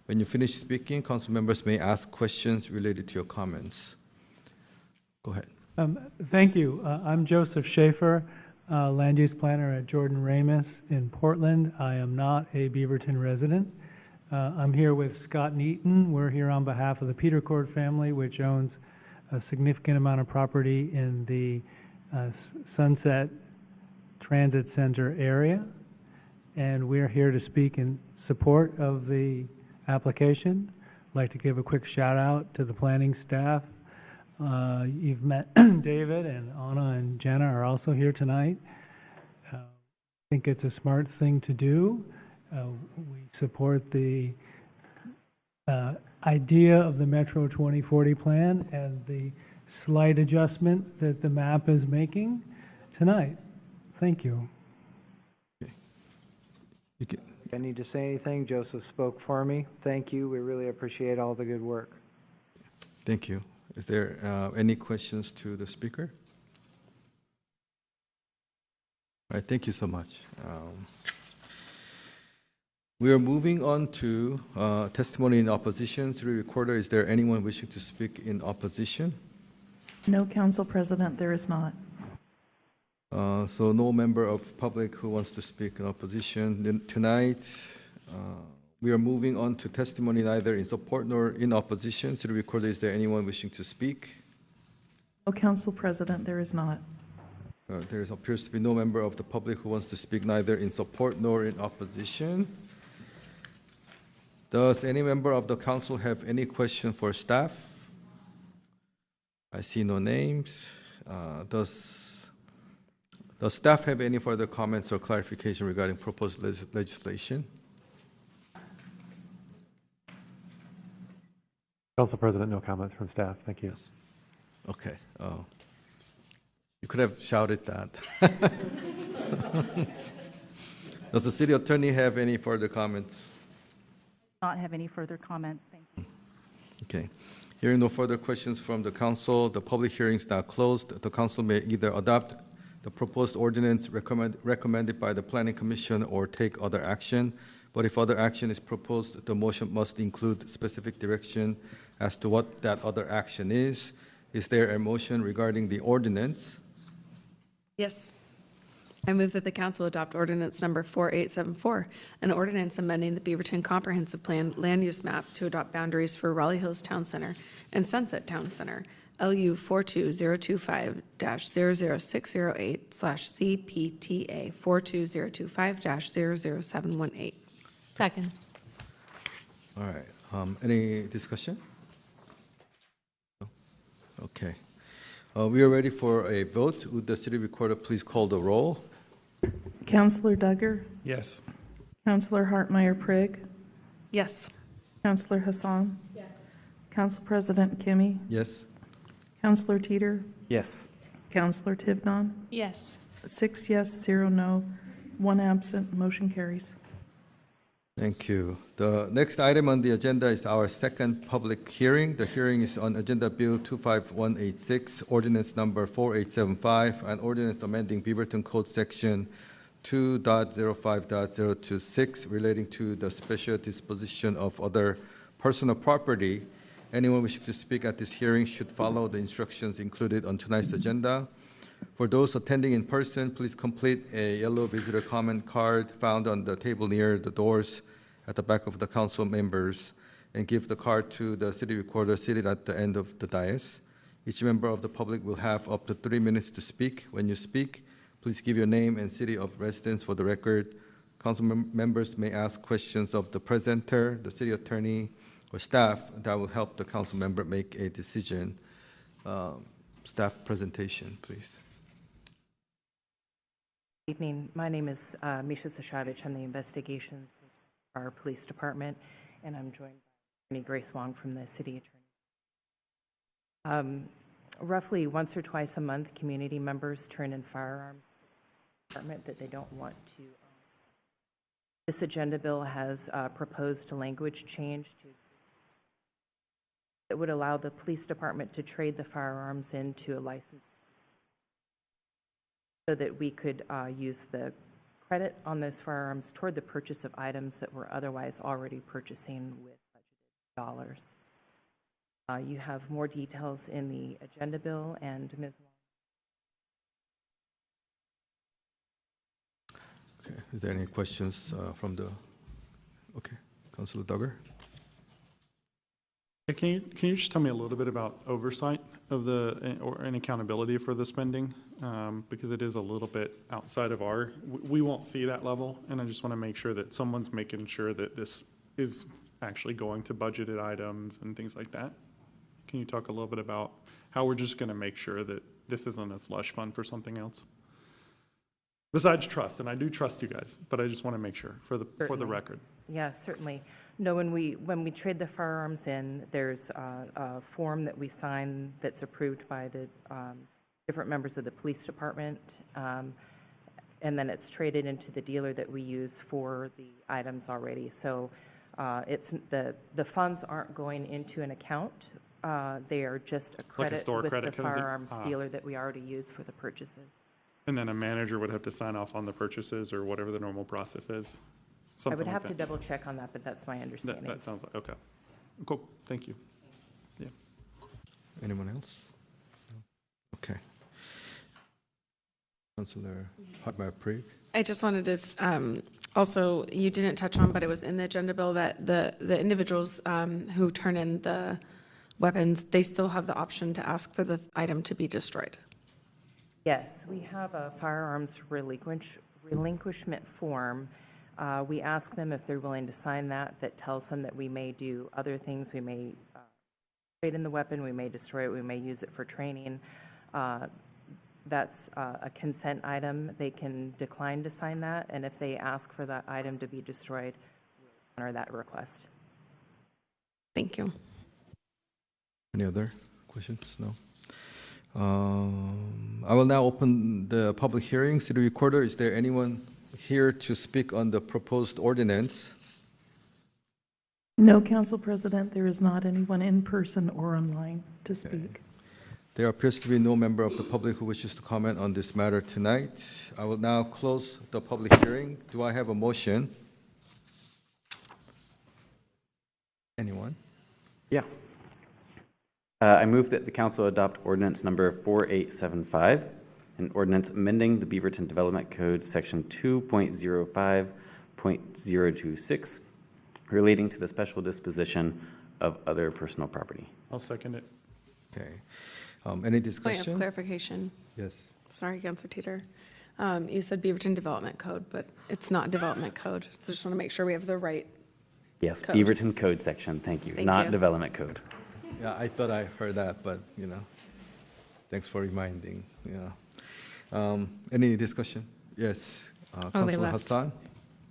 When you finish speaking, council members may ask questions related to your comments. Go ahead. Thank you. I'm Joseph Schaefer, land use planner at Jordan Ramus in Portland. I am not a Beaverton resident. I'm here with Scott Neaton. We're here on behalf of the Peter Cord family, which owns a significant amount of property in the Sunset Transit Center area. And we're here to speak in support of the application. I'd like to give a quick shout out to the planning staff. You've met David, and Anna and Jenna are also here tonight. think it's a smart thing to do. We support the idea of the Metro 2040 plan and the slight adjustment that the map is making tonight. Thank you. You can, I need to say anything. Joseph spoke for me. Thank you. We really appreciate all the good work. thank you. Is there any questions to the speaker? All right, thank you so much. We are moving on to testimony in opposition. City Recorder, is there anyone wishing to speak in opposition? No, Council President, there is not. So no member of public who wants to speak in opposition. Then tonight, we are moving on to testimony neither in support nor in opposition. City Recorder, is there anyone wishing to speak? No, Council President, there is not. There appears to be no member of the public who wants to speak neither in support nor in opposition. Does any member of the council have any question for staff? I see no names. Does staff have any further comments or clarification regarding proposed legislation? Council President, no comments from staff. Thank you. Okay. You could have shouted that. Does the city attorney have any further comments? Not have any further comments. Thank you. Okay. Hearing no further questions from the council, the public hearing is now closed. The council may either adopt the proposed ordinance recommended by the Planning Commission or take other action. But if other action is proposed, the motion must include specific direction as to what that other action is. Is there a motion regarding the ordinance? Yes. I move that the council adopt ordinance number 4874, an ordinance amending the Beaverton Comprehensive Plan land use map to adopt boundaries for Raleigh Hills Town Center and Sunset Town Center, LU 42025-00608/CPTA 42025-00718. Second. All right. Any discussion? No? Okay. We are ready for a vote. Would the city recorder please call the roll? Councilor Duggar, Yes. Councilor Hartmeyer Prigg, Yes. Councilor Hassan. Yes. Council President Kimmy, Yes. Councilor Teeter, Yes. Councilor Tivnon, Yes. 6 yes, 0 no, 1 absent, motion carries. Thank you. The next item on the agenda is our second public hearing. The hearing is on Agenda Bill 25186, Ordinance Number 4875, an ordinance amending Beaverton Code Section 2.05.026 relating to the special disposition of other personal property. Anyone wishing to speak at this hearing should follow the instructions included on tonight's agenda. For those attending in person, please complete a yellow visitor comment card found on the table near the doors at the back of the council members and give the card to the city recorder seated at the end of the dais. Each member of the public will have up to 3 minutes to speak. When you speak, please give your name and city of residence for the record. Council members may ask questions of the presenter, the city attorney, or staff that will help the council member make a decision. Staff presentation, please. Evening. My name is Misha Sashavich. I'm the investigations for our police department, and I'm joined by Attorney Grace Wong from the city attorney. Roughly once or twice a month, community members turn in firearms to the department that they don't want to own. This agenda bill has proposed a language change that would allow the police department to trade the firearms into a license so that we could use the credit on those firearms toward the purchase of items that we're otherwise already purchasing with budgeted dollars. You have more details in the agenda bill, and Ms. Wong. Okay, is there any questions from the, okay, Councilor Duggar? Can you just tell me a little bit about oversight of and accountability for the spending? Because it is a little bit outside of we won't see that level, and I just want to make sure that someone's making sure that this is actually going to budgeted items and things like that. Can you talk a little bit about how we're just going to make sure that this isn't a slush fund for something else? Besides trust, and I do trust you guys, but I just want to make sure for the Certainly. record. Yeah, certainly. No, when we trade the firearms in, there's a form that we sign that's approved by the different members of the police department, and then it's traded into the dealer that we use for the items already. So it's, the funds aren't going into an account. They are just a credit store with credit the kind of thing? firearms dealer that we already use for the purchases. And then a manager would have to sign off on the purchases or whatever the normal process is. I Something would like have to that. double check on that, but that's my understanding. That sounds like, okay. Cool, thank you. Yeah. Anyone else? No? Okay. Councilor Hartmeyer-Prieg? I just wanted to, also, you didn't touch on, but it was in the agenda bill that the individuals who turn in the weapons, they still have the option to ask for the item to be destroyed. Yes, we have a firearms relinquishment form. We ask them if they're willing to sign that. That tells them that we may do other things. We may trade in the weapon, we may destroy it, we may use it for training. That's a consent item. They can decline to sign that, and if they ask for that item to be destroyed, we'll honor that request. Thank you. Any other questions? No? I will now open the public hearing. City Recorder, is there anyone here to speak on the proposed ordinance? No, Council President, there is not anyone in person or online to speak. There appears to be no member of the public who wishes to comment on this matter tonight. I will now close the public hearing. Do I have a motion? Anyone? Yeah. I move that the council adopt ordinance number 4875, an ordinance amending the Beaverton Development Code, section 2.05.026, relating to the special disposition of other personal property. I'll second it. Okay. Any Point discussion? of clarification. Yes. Sorry, Councilor Teeter. You said Beaverton Development Code, but it's not Development Code. So just want to make sure we have the right. Yes, Code. Beaverton Code section, thank you, Thank not you. Development Code. Yeah, I thought I heard that, but, thanks for reminding, Any discussion? Yes. they Councilor left. Hassan?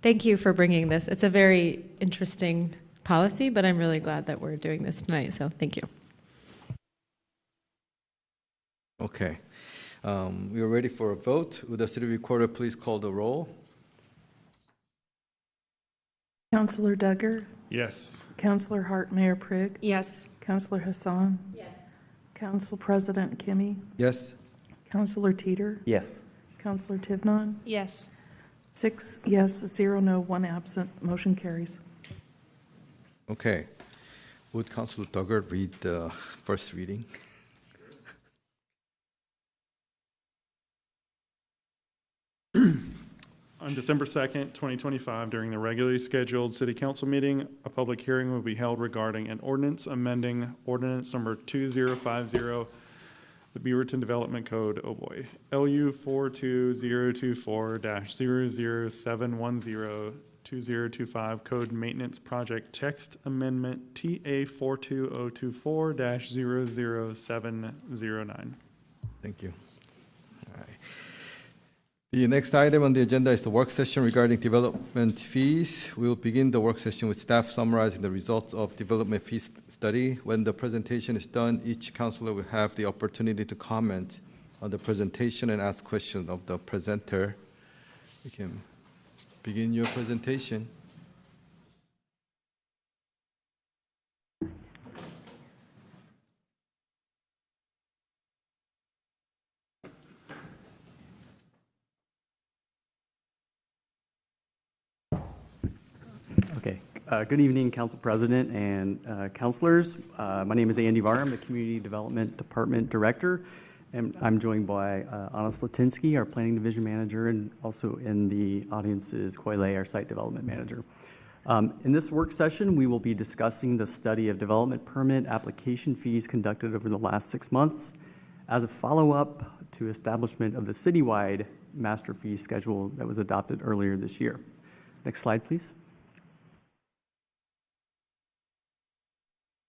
Thank you for bringing this. It's a very interesting policy, but I'm really glad that we're doing this tonight, so thank you. Okay. We are ready for a vote. Would the City Recorder please call the roll? Councilor Duggar? Yes. Councilor Hartmeyer-Prieg? Yes. Councilor Hassan? Yes. Council President Kimmy? Yes? Councilor Teeter? Yes. Councilor Tivnon? Yes. 6 yes, 0 no, 1 absent. Motion carries. Okay. Would Councilor Duggar read the first reading? On December 2nd, 2025, during the regularly scheduled city council meeting, a public hearing will be held regarding an ordinance amending ordinance number 2050, the Beaverton Development Code, oh boy, LU 42024-00710-2025 Code Maintenance Project Text Amendment TA 42024-00709. Thank you. All right. The next item on the agenda is the work session regarding development fees. We'll begin the work session with staff summarizing the results of development fees study. When the presentation is done, each councilor will have the opportunity to comment on the presentation and ask questions of the presenter. You can begin your presentation. Okay. Good evening, Council President and councilors. My name is Andy Varr. I'm the Community Development Department Director, and I'm joined by Anna Slatinsky, our Planning Division Manager, and also in the audience is Koile, our Site Development Manager. In this work session, we will be discussing the study of development permit application fees conducted over the last 6 months as a follow-up to establishment of the citywide master fee schedule that was adopted earlier this year. Next slide, please.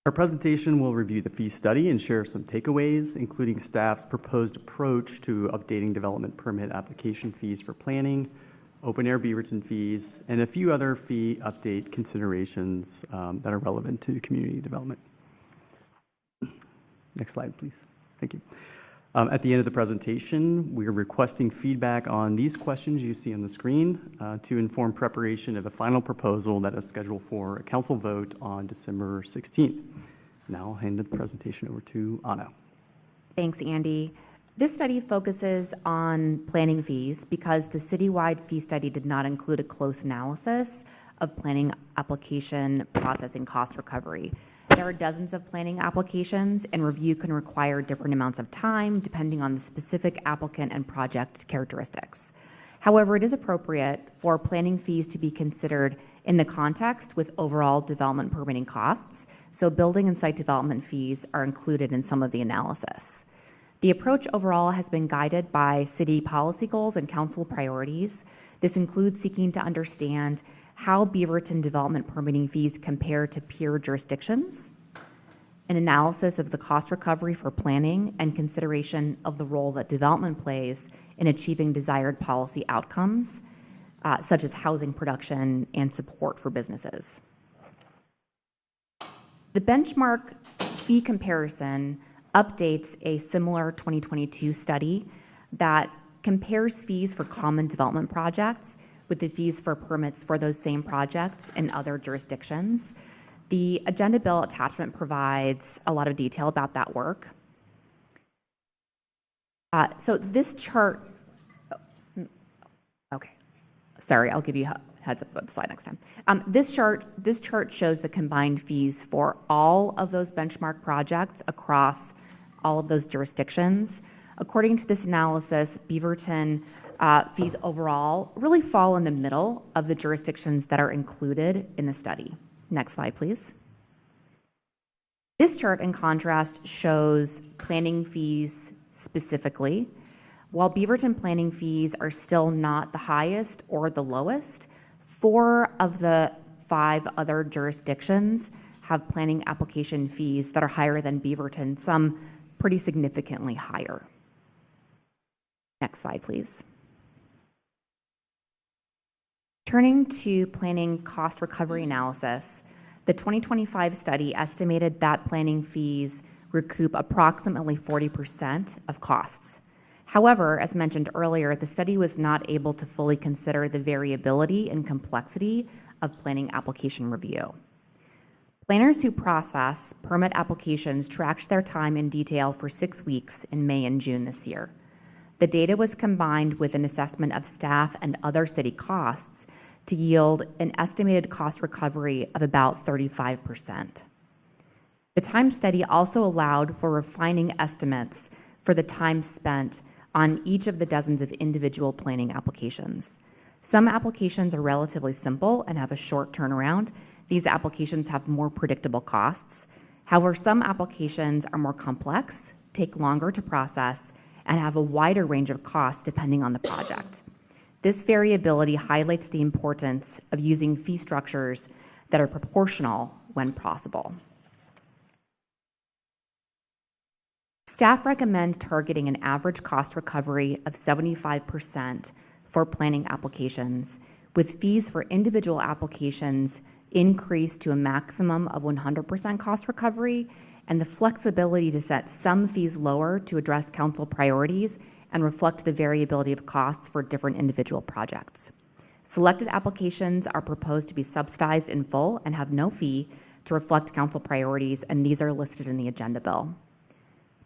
Our presentation will review the fee study and share some takeaways, including staff's proposed approach to updating development permit application fees for planning, open-air Beaverton fees, and a few other fee update considerations that are relevant to community development. Next slide, please. Thank you. At the end of the presentation, we are requesting feedback on these questions you see on the screen to inform preparation of a final proposal that is scheduled for a council vote on December 16th. Now I'll hand the presentation over to Anna. Thanks, Andy. This study focuses on planning fees because the citywide fee study did not include a close analysis of planning application processing cost recovery. There are dozens of planning applications, and review can require different amounts of time depending on the specific applicant and project characteristics. However, it is appropriate for planning fees to be considered in the context with overall development permitting costs, so building and site development fees are included in some of the analysis. The approach overall has been guided by city policy goals and council priorities. This includes seeking to understand how Beaverton development permitting fees compare to peer jurisdictions, an analysis of the cost recovery for planning, and consideration of the role that development plays in achieving desired policy outcomes, such as housing production and support for businesses. The benchmark fee comparison updates a similar 2022 study that compares fees for common development projects with the fees for permits for those same projects in other jurisdictions. The agenda bill attachment provides a lot of detail about that work. So this chart, okay, sorry, I'll give you a heads up about the slide next time. This chart shows the combined fees for all of those benchmark projects across all of those jurisdictions. According to this analysis, Beaverton fees overall really fall in the middle of the jurisdictions that are included in the study. Next slide, please. This chart, in contrast, shows planning fees specifically. While Beaverton planning fees are still not the highest or the lowest, 4 of the 5 other jurisdictions have planning application fees that are higher than Beaverton, some pretty significantly higher. Next slide, please. Turning to planning cost recovery analysis, the 2025 study estimated that planning fees recoup approximately 40% of costs. However, as mentioned earlier, the study was not able to fully consider the variability and complexity of planning application review. Planners who process permit applications tracked their time in detail for 6 weeks in May and June this year. The data was combined with an assessment of staff and other city costs to yield an estimated cost recovery of about 35%. The time study also allowed for refining estimates for the time spent on each of the dozens of individual planning applications. Some applications are relatively simple and have a short turnaround. These applications have more predictable costs. However, some applications are more complex, take longer to process, and have a wider range of costs depending on the project. This variability highlights the importance of using fee structures that are proportional when possible. Staff recommend targeting an average cost recovery of 75% for planning applications, with fees for individual applications increased to a maximum of 100% cost recovery, and the flexibility to set some fees lower to address council priorities and reflect the variability of costs for different individual projects. Selected applications are proposed to be subsidized in full and have no fee to reflect council priorities, and these are listed in the agenda bill.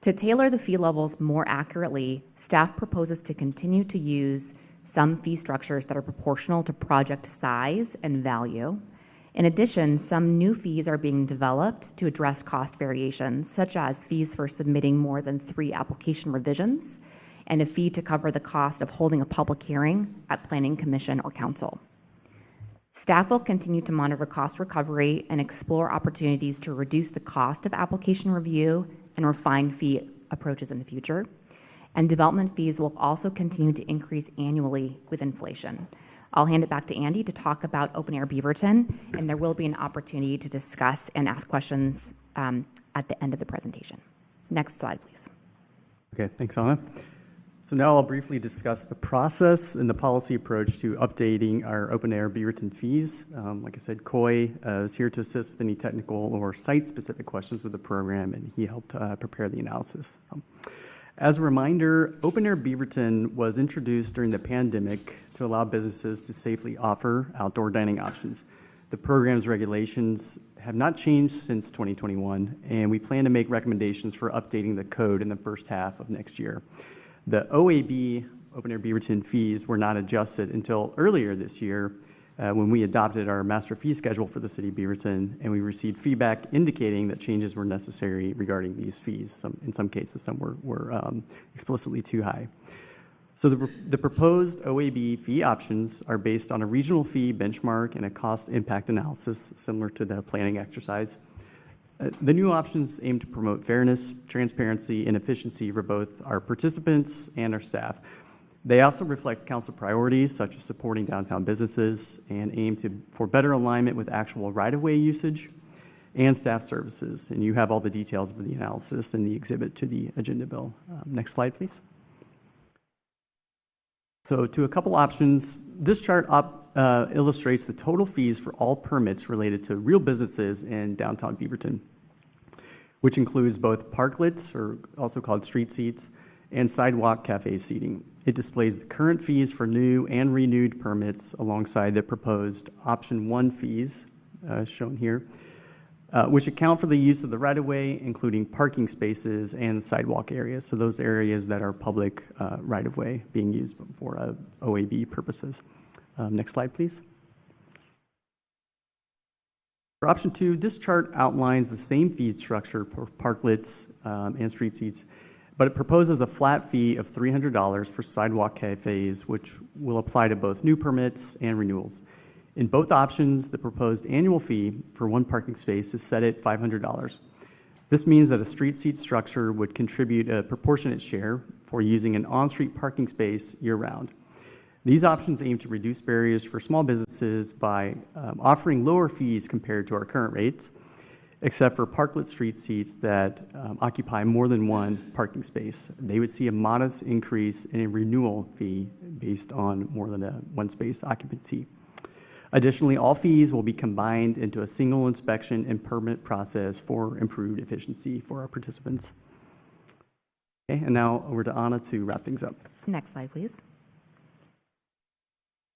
To tailor the fee levels more accurately, staff proposes to continue to use some fee structures that are proportional to project size and value. In addition, some new fees are being developed to address cost variations, such as fees for submitting more than 3 application revisions and a fee to cover the cost of holding a public hearing at Planning Commission or Council. Staff will continue to monitor cost recovery and explore opportunities to reduce the cost of application review and refine fee approaches in the future. And development fees will also continue to increase annually with inflation. I'll hand it back to Andy to talk about Open Air Beaverton, and there will be an opportunity to discuss and ask questions at the end of the presentation. Next slide, please. Okay, thanks, Anna. So now I'll briefly discuss the process and the policy approach to updating our open air Beaverton fees. Like I said, Coy is here to assist with any technical or site-specific questions with the program, and he helped prepare the analysis. As a reminder, Open Air Beaverton was introduced during the pandemic to allow businesses to safely offer outdoor dining options. The program's regulations have not changed since 2021, and we plan to make recommendations for updating the code in the first half of next year. The OAB, Open Air Beaverton fees, were not adjusted until earlier this year when we adopted our master fee schedule for the city of Beaverton, and we received feedback indicating that changes were necessary regarding these fees. In some cases, some were explicitly too high. So the proposed OAB fee options are based on a regional fee benchmark and a cost impact analysis similar to the planning exercise. The new options aim to promote fairness, transparency, and efficiency for both our participants and our staff. They also reflect council priorities such as supporting downtown businesses and aim for better alignment with actual right-of-way usage and staff services. And you have all the details of the analysis in the exhibit to the agenda bill. Next slide, please. So to a couple options, this chart illustrates the total fees for all permits related to real businesses in downtown Beaverton, which includes both parklets, or also called street seats, and sidewalk cafe seating. It displays the current fees for new and renewed permits alongside the proposed option 1 fees shown here, which account for the use of the right-of-way, including parking spaces and sidewalk areas. So those areas that are public right-of-way being used for OAB purposes. Next slide, please. For option 2, this chart outlines the same fee structure for parklets and street seats, but it proposes a flat fee of $300 for sidewalk cafes, which will apply to both new permits and renewals. In both options, the proposed annual fee for one parking space is set at $500. This means that a street seat structure would contribute a proportionate share for using an on-street parking space year-round. These options aim to reduce barriers for small businesses by offering lower fees compared to our current rates, except for parklet street seats that occupy more than one parking space. They would see a modest increase in a renewal fee based on more than one space occupancy. Additionally, all fees will be combined into a single inspection and permit process for improved efficiency for our participants. Okay, and now over to Anna to wrap things up. Next slide, please.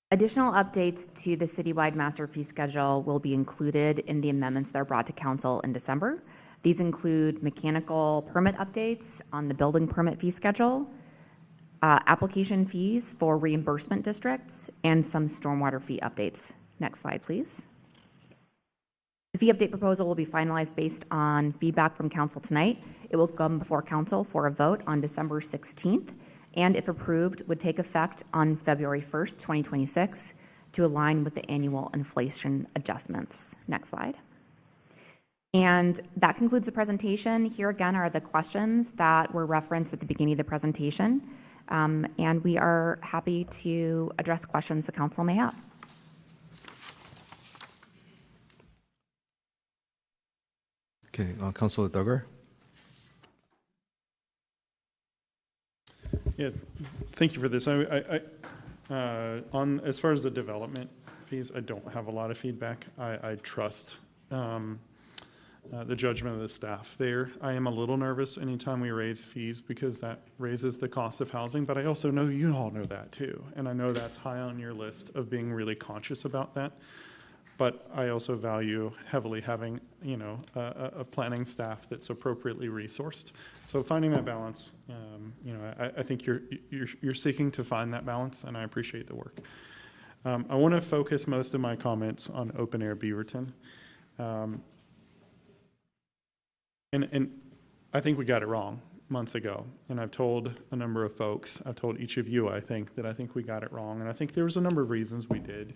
Additional updates to the citywide master fee schedule will be included in the amendments that are brought to council in December. These include mechanical permit updates on the building permit fee schedule, application fees for reimbursement districts, and some stormwater fee updates. Next slide, please. The fee update proposal will be finalized based on feedback from council tonight. It will come before council for a vote on December 16th. And if approved, would take effect on February 1st, 2026, to align with the annual inflation adjustments. Next slide. And that concludes the presentation. Here again are the questions that were referenced at the beginning of the presentation. And we are happy to address questions the council may have. Okay, Councilor Duggar. Yeah, thank you for this. On as far as the development fees, I don't have a lot of feedback. I trust the judgment of the staff there. I am a little nervous anytime we raise fees because that raises the cost of housing, but I also know you all know that too. And I know that's high on your list of being really conscious about that. But I also value heavily having, a planning staff that's appropriately resourced. So finding that balance, I think you're seeking to find that balance, and I appreciate the work. I want to focus most of my comments on Open Air Beaverton. And I think we got it wrong months ago. And I've told a number of folks, I've told each of you, I think we got it wrong. And I think there was a number of reasons we did.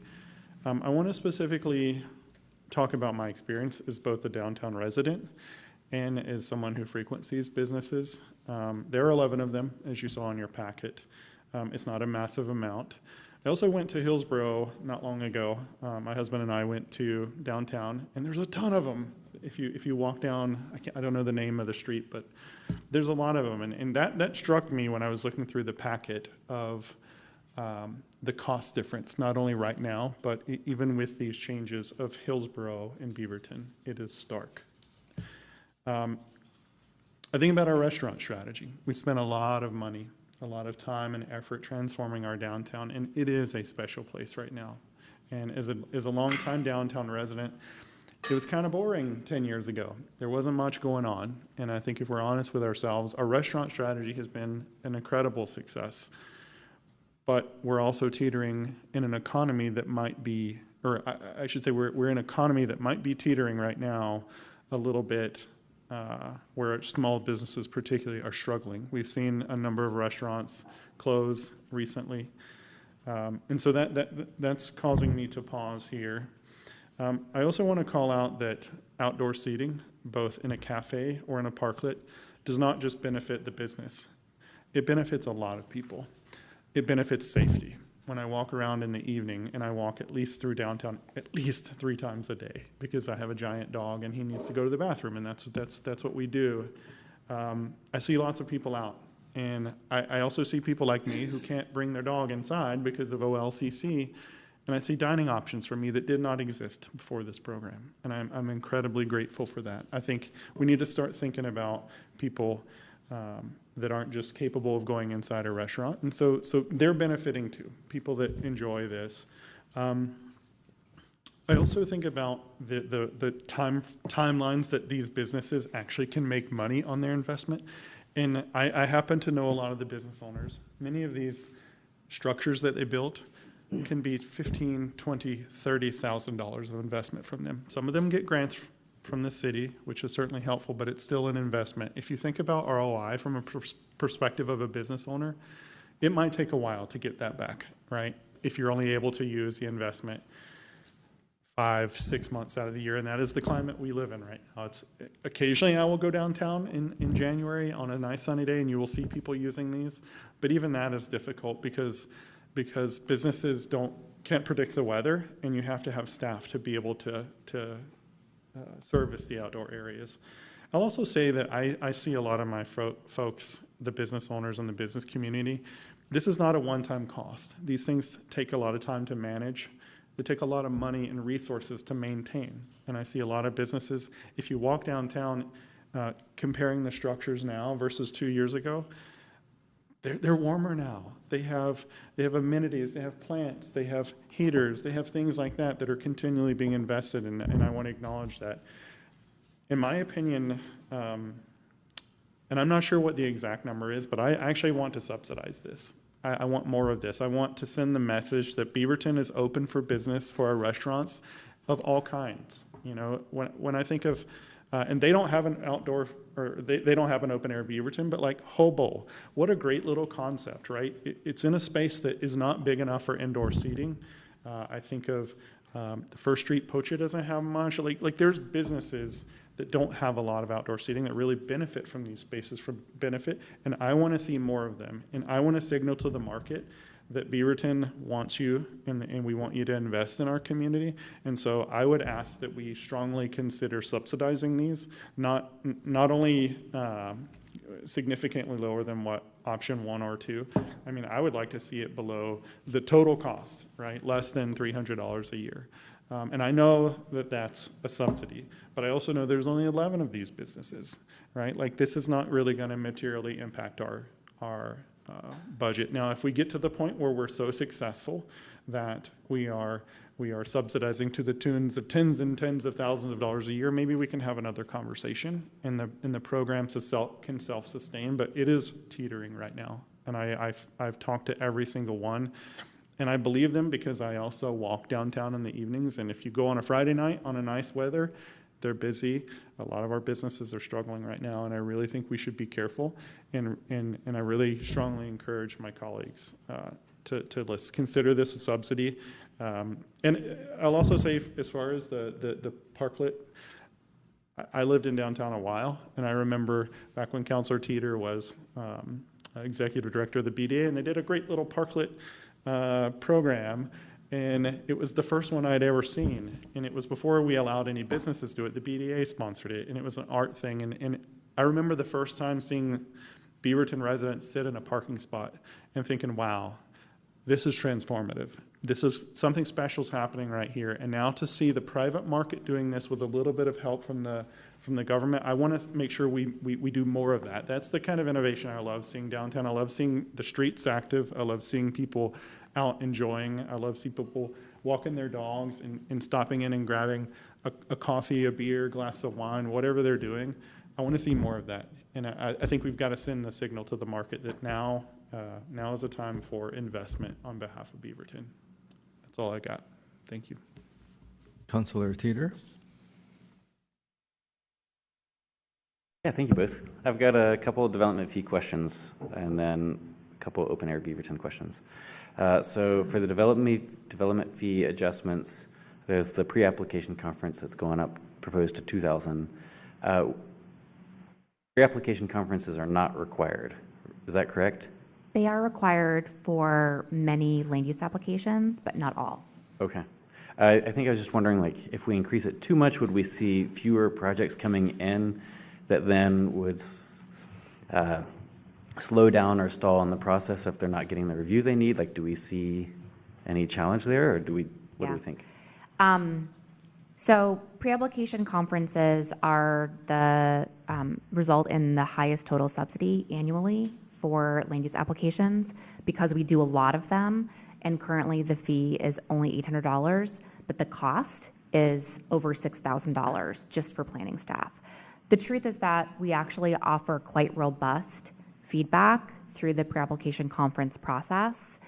I want to specifically talk about my experience as both a downtown resident and as someone who frequents these businesses. There are 11 of them, as you saw in your packet. It's not a massive amount, I also went to Hillsborough not long ago. My husband and I went to downtown, and there's a ton of them. If you walk down, I don't know the name of the street, but there's a lot of them. And that struck me when I was looking through the packet of the cost difference, not only right now, but even with these changes of Hillsborough and Beaverton, it is stark. I think about our restaurant strategy. We spent a lot of money, a lot of time and effort transforming our downtown, and it is a special place right now. And as a longtime downtown resident, it was kind of boring 10 years ago. There wasn't much going on, and I think if we're honest with ourselves, our restaurant strategy has been an incredible success. But we're also teetering in an economy that might be, or I should say we're in an economy that might be teetering right now a little bit, where small businesses particularly are struggling. We've seen a number of restaurants close recently. And so that's causing me to pause here. I also want to call out that outdoor seating, both in a cafe or in a parklet, does not just benefit the business. It benefits a lot of people. It benefits safety. When I walk around in the evening, and I walk at least through downtown at least 3 times a day, because I have a giant dog and he needs to go to the bathroom, and that's what we do. I see lots of people out, and I also see people like me who can't bring their dog inside because of OLCC, and I see dining options for me that did not exist before this program, and I'm incredibly grateful for that. I think we need to start thinking about people that aren't just capable of going inside a restaurant. And so they're benefiting too, people that enjoy this. I also think about the timelines that these businesses actually can make money on their investment. And I happen to know a lot of the business owners. Many of these structures that they built can be $15,000, $20,000, $30,000 of investment from them. Some of them get grants from the city, which is certainly helpful, but it's still an investment. If you think about ROI from a perspective of a business owner, it might take a while to get that back, right? If you're only able to use the investment 5-6 months out of the year, and that is the climate we live in right now. Occasionally I will go downtown in January on a nice sunny day, and you will see people using these, but even that is difficult because businesses can't predict the weather, and you have to have staff to be able to service the outdoor areas. I'll also say that I see a lot of my folks, the business owners and the business community, this is not a one-time cost. These things take a lot of time to manage. They take a lot of money and resources to maintain. And I see a lot of businesses, if you walk downtown, comparing the structures now versus 2 years ago, they're warmer now. They have amenities, they have plants, they have heaters, they have things like that are continually being invested in, and I want to acknowledge that. In my opinion, and I'm not sure what the exact number is, but I actually want to subsidize this. I want more of this. I want to send the message that Beaverton is open for business for our restaurants of all kinds. You know, when I think of and they don't have an outdoor, or they don't have an open air Beaverton, but like Hobo, what a great little concept, right? It's in a space that is not big enough for indoor seating. I think of the First Street Pocha doesn't have much. Like there's businesses that don't have a lot of outdoor seating that really benefit from these spaces for benefit, and I want to see more of them. And I want to signal to the market that Beaverton wants you, and we want you to invest in our community. And so I would ask that we strongly consider subsidizing these, not only significantly lower than what option 1 or 2. I mean, I would like to see it below the total cost, right? Less than $300 a year. And I know that that's a subsidy, but I also know there's only 11 of these businesses, right? Like this is not really going to materially impact our budget. Now, if we get to the point where we're so successful that we are subsidizing to the tunes of tens and tens of thousands of dollars a year, maybe we can have another conversation, and the program can self-sustain. But it is teetering right now, and I've talked to every single one, and I believe them because I also walk downtown in the evenings. And if you go on a Friday night on a nice weather, they're busy. A lot of our businesses are struggling right now, and I really think we should be careful. And I really strongly encourage my colleagues to let's consider this a subsidy. And I'll also say, as far as the parklet, I lived in downtown a while, and I remember back when Councilor Teeter was executive director of the BDA, and they did a great little parklet program, and it was the first one I'd ever seen. And it was before we allowed any businesses to do it. The BDA sponsored it, and it was an art thing. And I remember the first time seeing Beaverton residents sit in a parking spot and thinking, wow, this is transformative. This is something special is happening right here. And now to see the private market doing this with a little bit of help from the government, I want to make sure we do more of that. That's the kind of innovation I love seeing downtown. I love seeing the streets active. I love seeing people out enjoying. I love seeing people walking their dogs and stopping in and grabbing a coffee, a beer, glass of wine, whatever they're doing. I want to see more of that. And I think we've got to send the signal to the market that now is a time for investment on behalf of Beaverton. That's all I got. Thank you. Councilor Teeter. Yeah, thank you both. I've got a couple of development fee questions and then a couple of open air Beaverton questions. So for the development fee adjustments, there's the pre-application conference that's going up, proposed to 2,000. Pre-application conferences are not required. Is that correct? They are required for many land use applications, but not all. Okay. I think I was just wondering, like, if we increase it too much, would we see fewer projects coming in that then would slow down or stall on the process if they're not getting the review they need? Like, do we see any challenge there, or what do we think? So pre-application conferences are the result in the highest total subsidy annually for land use applications because we do a lot of them, and currently the fee is only $800, but the cost is over $6,000 just for planning staff. The truth is that we actually offer quite robust feedback through the pre-application conference process,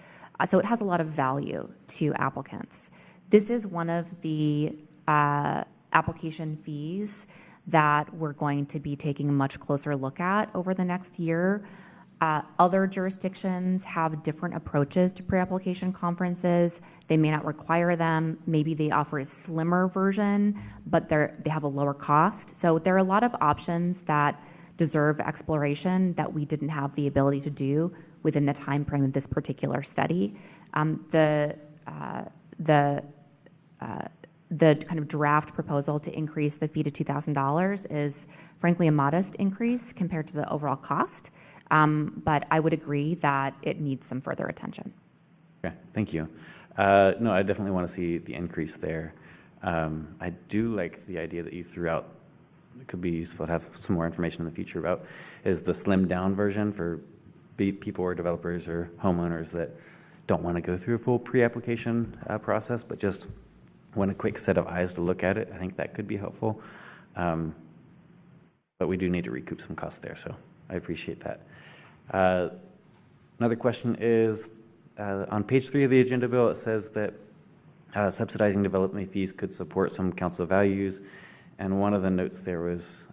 so it has a lot of value to applicants. This is one of the application fees that we're going to be taking a much closer look at over the next year. Other jurisdictions have different approaches to pre-application conferences. They may not require them. Maybe they offer a slimmer version, but they have a lower cost. So there are a lot of options that deserve exploration that we didn't have the ability to do within the time frame of this particular study. The kind of draft proposal to increase the fee to $2,000 is frankly a modest increase compared to the overall cost. But I would agree that it needs some further attention. Okay, thank you. No, I definitely want to see the increase there. I do like the idea that you threw out. It could be useful to have some more information in the future about is the slimmed down version for people or developers or homeowners that don't want to go through a full pre-application process, but just want a quick set of eyes to look at it. I think that could be helpful. But we do need to recoup some costs there, so I appreciate that. Another question is, on page 3 of the agenda bill, it says that subsidizing development fees could support some council values, and one of the notes there was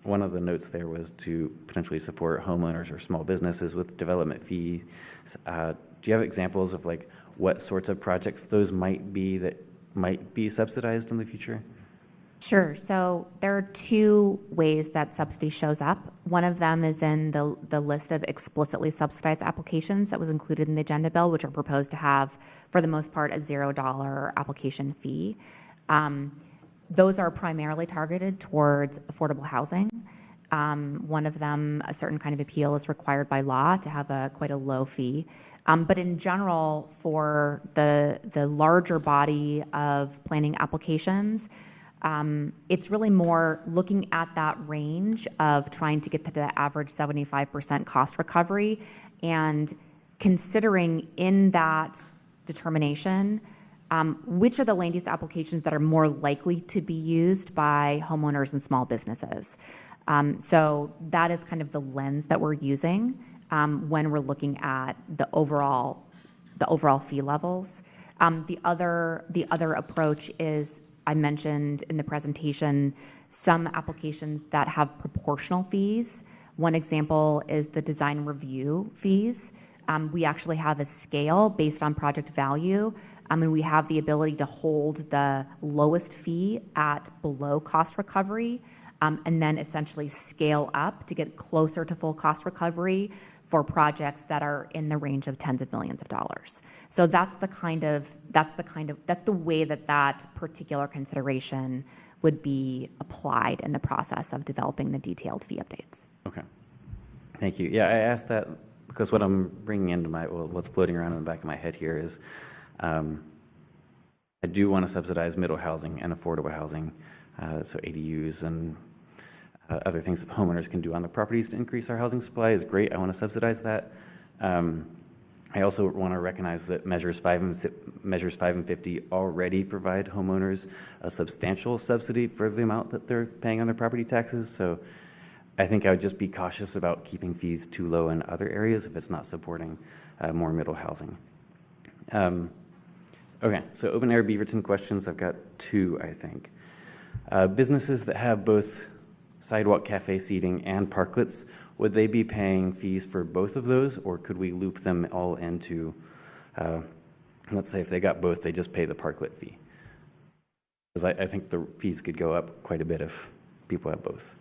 to potentially support homeowners or small businesses with development fees. Do you have examples of like what sorts of projects those might be that might be subsidized in the future? Sure. So there are two ways that subsidy shows up. One of them is in the list of explicitly subsidized applications that was included in the agenda bill, which are proposed to have, for the most part, a $0 application fee. Those are primarily targeted towards affordable housing. One of them, a certain kind of appeal, is required by law to have quite a low fee. But in general, for the larger body of planning applications, it's really more looking at that range of trying to get to the average 75% cost recovery and considering in that determination which are the land use applications that are more likely to be used by homeowners and small businesses. So that is kind of the lens that we're using when we're looking at the overall fee levels. The other approach is, I mentioned in the presentation, some applications that have proportional fees. One example is the design review fees. We actually have a scale based on project value, and we have the ability to hold the lowest fee at below cost recovery, and then essentially scale up to get closer to full cost recovery for projects that are in the range of tens of millions of dollars. So that's the way that particular consideration would be applied in the process of developing the detailed fee updates. Okay. Thank you. Yeah, I asked that because what I'm bringing into what's floating around in the back of my head here is I do want to subsidize middle housing and affordable housing, so ADUs and other things that homeowners can do on their properties to increase our housing supply is great. I want to subsidize that. I also want to recognize that Measures 5 and 50 already provide homeowners a substantial subsidy for the amount that they're paying on their property taxes. So I think I would just be cautious about keeping fees too low in other areas if it's not supporting more middle housing. Okay, so open air Beaverton questions. I've got two, I think. Businesses that have both sidewalk cafe seating and parklets, would they be paying fees for both of those, or could we loop them all into, let's say if they got both, they just pay the parklet fee? Because I think the fees could go up quite a bit if people have both.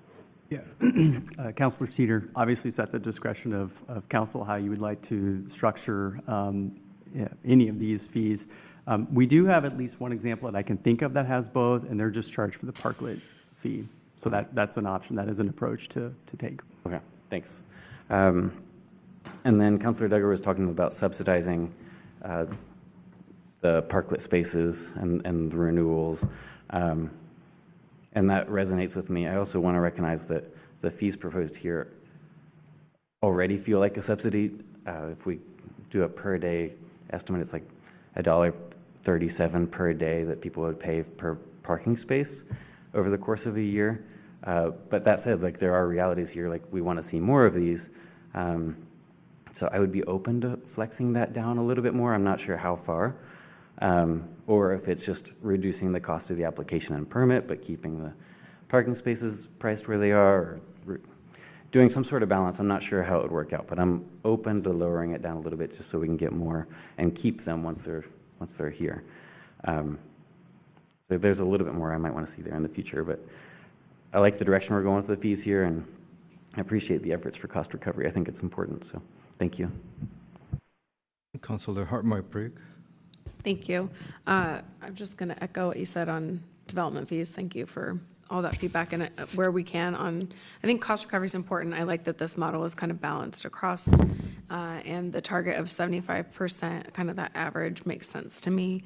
Yeah, Councilor Teeter, obviously it's at the discretion of council how you would like to structure any of these fees. We do have at least one example that I can think of that has both, and they're just charged for the parklet fee. So that's an option. That is an approach to take. Okay, thanks. And then Councilor Duggar was talking about subsidizing the parklet spaces and the renewals. And that resonates with me. I also want to recognize that the fees proposed here already feel like a subsidy. If we do a per day estimate, it's like $1.37 per day that people would pay per parking space over the course of a year. But that said, like there are realities here, like we want to see more of these. So I would be open to flexing that down a little bit more. I'm not sure how far. Or if it's just reducing the cost of the application and permit, but keeping the parking spaces priced where they are, or doing some sort of balance. I'm not sure how it would work out, but I'm open to lowering it down a little bit just so we can get more and keep them once they're here. So if there's a little bit more I might want to see there in the future, but I like the direction we're going with the fees here, and I appreciate the efforts for cost recovery. I think it's important, so thank you. Councilor Hartmark-Brigg. Thank you. I'm just going to echo what you said on development fees. Thank you for all that feedback, and where we can on, I think cost recovery is important. I like that this model is kind of balanced across, and the target of 75%, kind of that average, makes sense to me.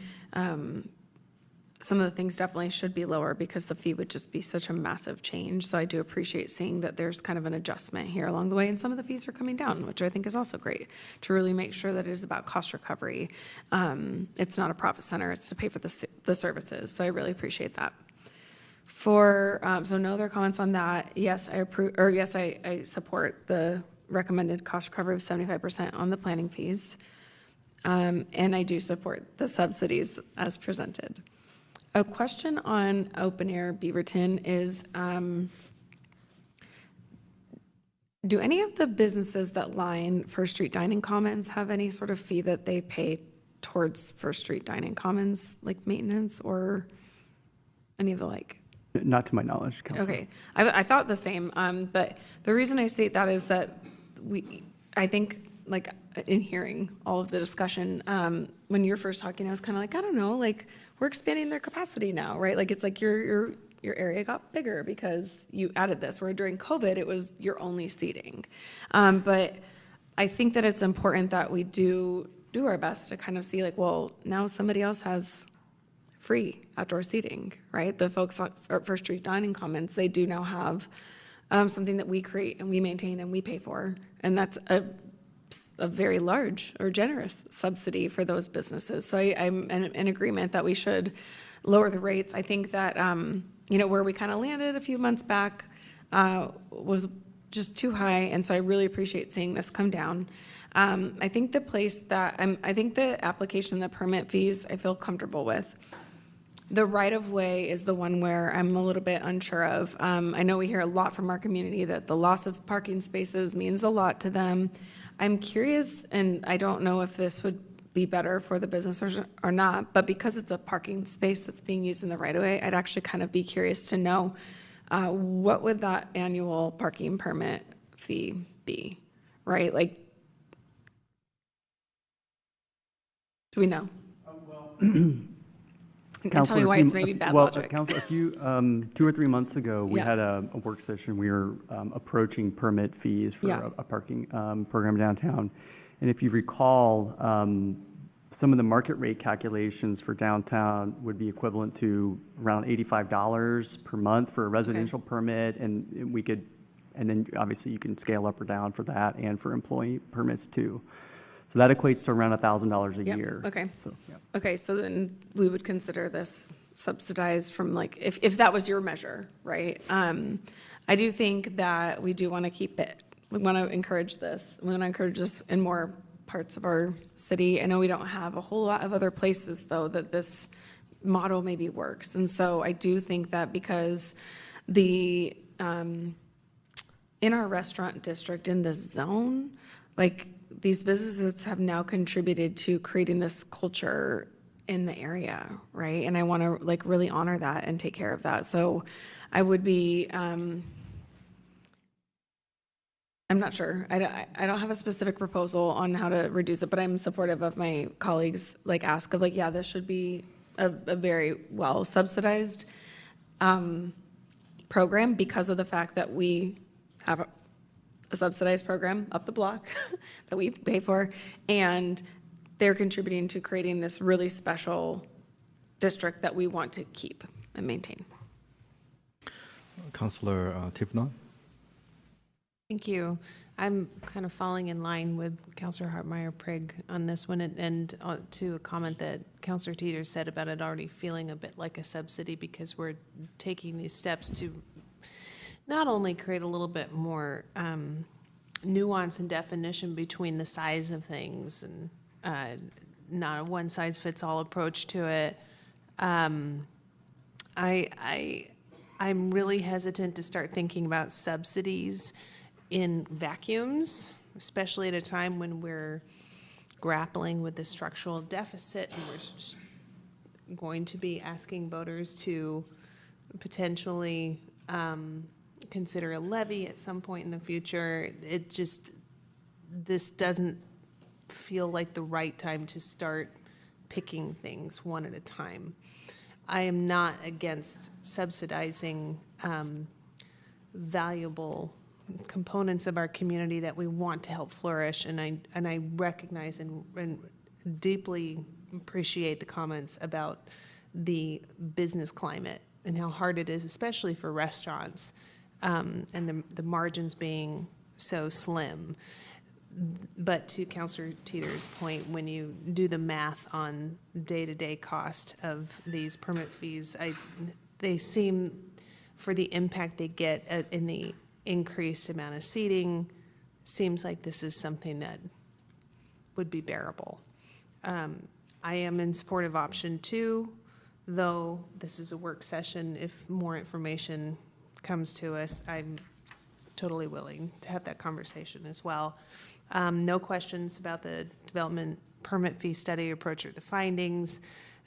Some of the things definitely should be lower because the fee would just be such a massive change. So I do appreciate seeing that there's kind of an adjustment here along the way, and some of the fees are coming down, which I think is also great, to really make sure that it is about cost recovery. It's not a profit center, it's to pay for the services. So I really appreciate that. So no other comments on that. Yes, I approve, or yes, I support the recommended cost recovery of 75% on the planning fees. And I do support the subsidies as presented. A question on open air Beaverton is, do any of the businesses that line First Street Dining Commons have any sort of fee that they pay towards First Street Dining Commons, like maintenance or any of the like? Not to my knowledge, Councilor. Okay, I thought the same, but the reason I state that is that I think, like, in hearing all of the discussion, when you were first talking, I was kind of like, I don't know, like, we're expanding their capacity now, right? Like, it's like your area got bigger because you added this, where during COVID, it was your only seating. But I think that it's important that we do our best to kind of see, like, well, now somebody else has free outdoor seating, right? The folks at First Street Dining Commons, they do now have something that we create and we maintain and we pay for, and that's a very large or generous subsidy for those businesses. So I'm in agreement that we should lower the rates. I think that, where we kind of landed a few months back was just too high, and so I really appreciate seeing this come down. I think the place that, I think the application, the permit fees, I feel comfortable with. The right-of-way is the one where I'm a little bit unsure of. I know we hear a lot from our community that the loss of parking spaces means a lot to them. I'm curious, and I don't know if this would be better for the businesses or not, but because it's a parking space that's being used in the right-of-way, I'd actually kind of be curious to know what would that annual parking permit fee be, right? Like, Do we know? And tell me why it's maybe bad logic. Council, a few, 2 or 3 months ago, we Yeah. had a work session. We were approaching permit fees for Yeah. a parking program downtown. And if you recall, some of the market rate calculations for downtown would be equivalent to around $85 per month for a residential permit. And we could, and then obviously you can scale up or down for that and for employee permits too. So that equates to around $1,000 a Yep, year. okay. So, yeah. Okay, so then we would consider this subsidized from like, if that was your measure, right? I do think that we do want to keep it, we want to encourage this. We want to encourage this in more parts of our city. I know we don't have a whole lot of other places, though, that this model maybe works. And so I do think that because the, in our restaurant district, in the zone, like, these businesses have now contributed to creating this culture in the area, right? And I want to like really honor that and take care of that. So I would be, I'm not sure. I don't have a specific proposal on how to reduce it, but I'm supportive of my colleagues' like ask of like, yeah, this should be a very well subsidized program because of the fact that we have a subsidized program up the block that we pay for, and they're contributing to creating this really special district that we want to keep and maintain. Councillor Tivnon? Thank you. I'm kind of falling in line with Councilor Hartmeyer-Prig on this one, and to a comment that Councilor Teeter said about it already feeling a bit like a subsidy because we're taking these steps to not only create a little bit more nuance and definition between the size of things and not a one-size-fits-all approach to it. I'm really hesitant to start thinking about subsidies in vacuums, especially at a time when we're grappling with the structural deficit and we're going to be asking voters to potentially consider a levy at some point in the future. This doesn't feel like the right time to start picking things one at a time. I am not against subsidizing valuable components of our community that we want to help flourish, and I recognize and deeply appreciate the comments about the business climate and how hard it is, especially for restaurants, and the margins being so slim. But to Councilor Teeter's point, when you do the math on day-to-day cost of these permit fees, they seem, for the impact they get in the increased amount of seating, seems like this is something that would be bearable. I am in support of option 2, though this is a work session. If more information comes to us, I'm totally willing to have that conversation as well. No questions about the development permit fee study approach or the findings.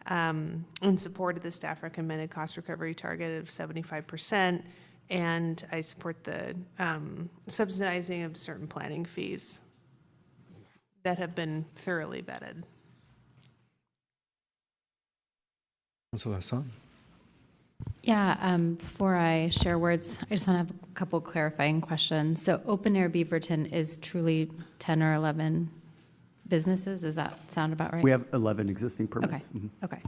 In support of the staff recommended cost recovery target of 75%, and I support the subsidizing of certain planning fees that have been thoroughly vetted. Councillor Hassan? Yeah, before I share words, I just want to have a couple clarifying questions. So Open Air Beaverton is truly 10 or 11 businesses? Does that sound about right? We have 11 existing permits. Okay.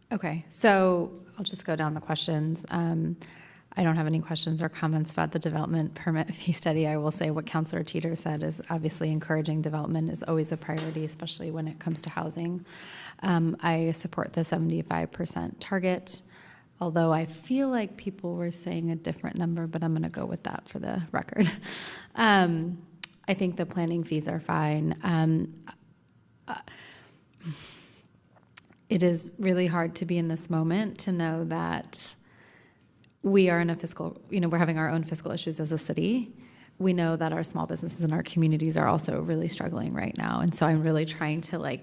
Okay, so I'll just go down the questions. I don't have any questions or comments about the development permit fee study. I will say what Councilor Teeter said is obviously encouraging development is always a priority, especially when it comes to housing. I support the 75% target, although I feel like people were saying a different number, but I'm going to go with that for the record. I think the planning fees are fine. It is really hard to be in this moment to know that we are in a fiscal, we're having our own fiscal issues as a city. We know that our small businesses and our communities are also really struggling right now. And so I'm really trying to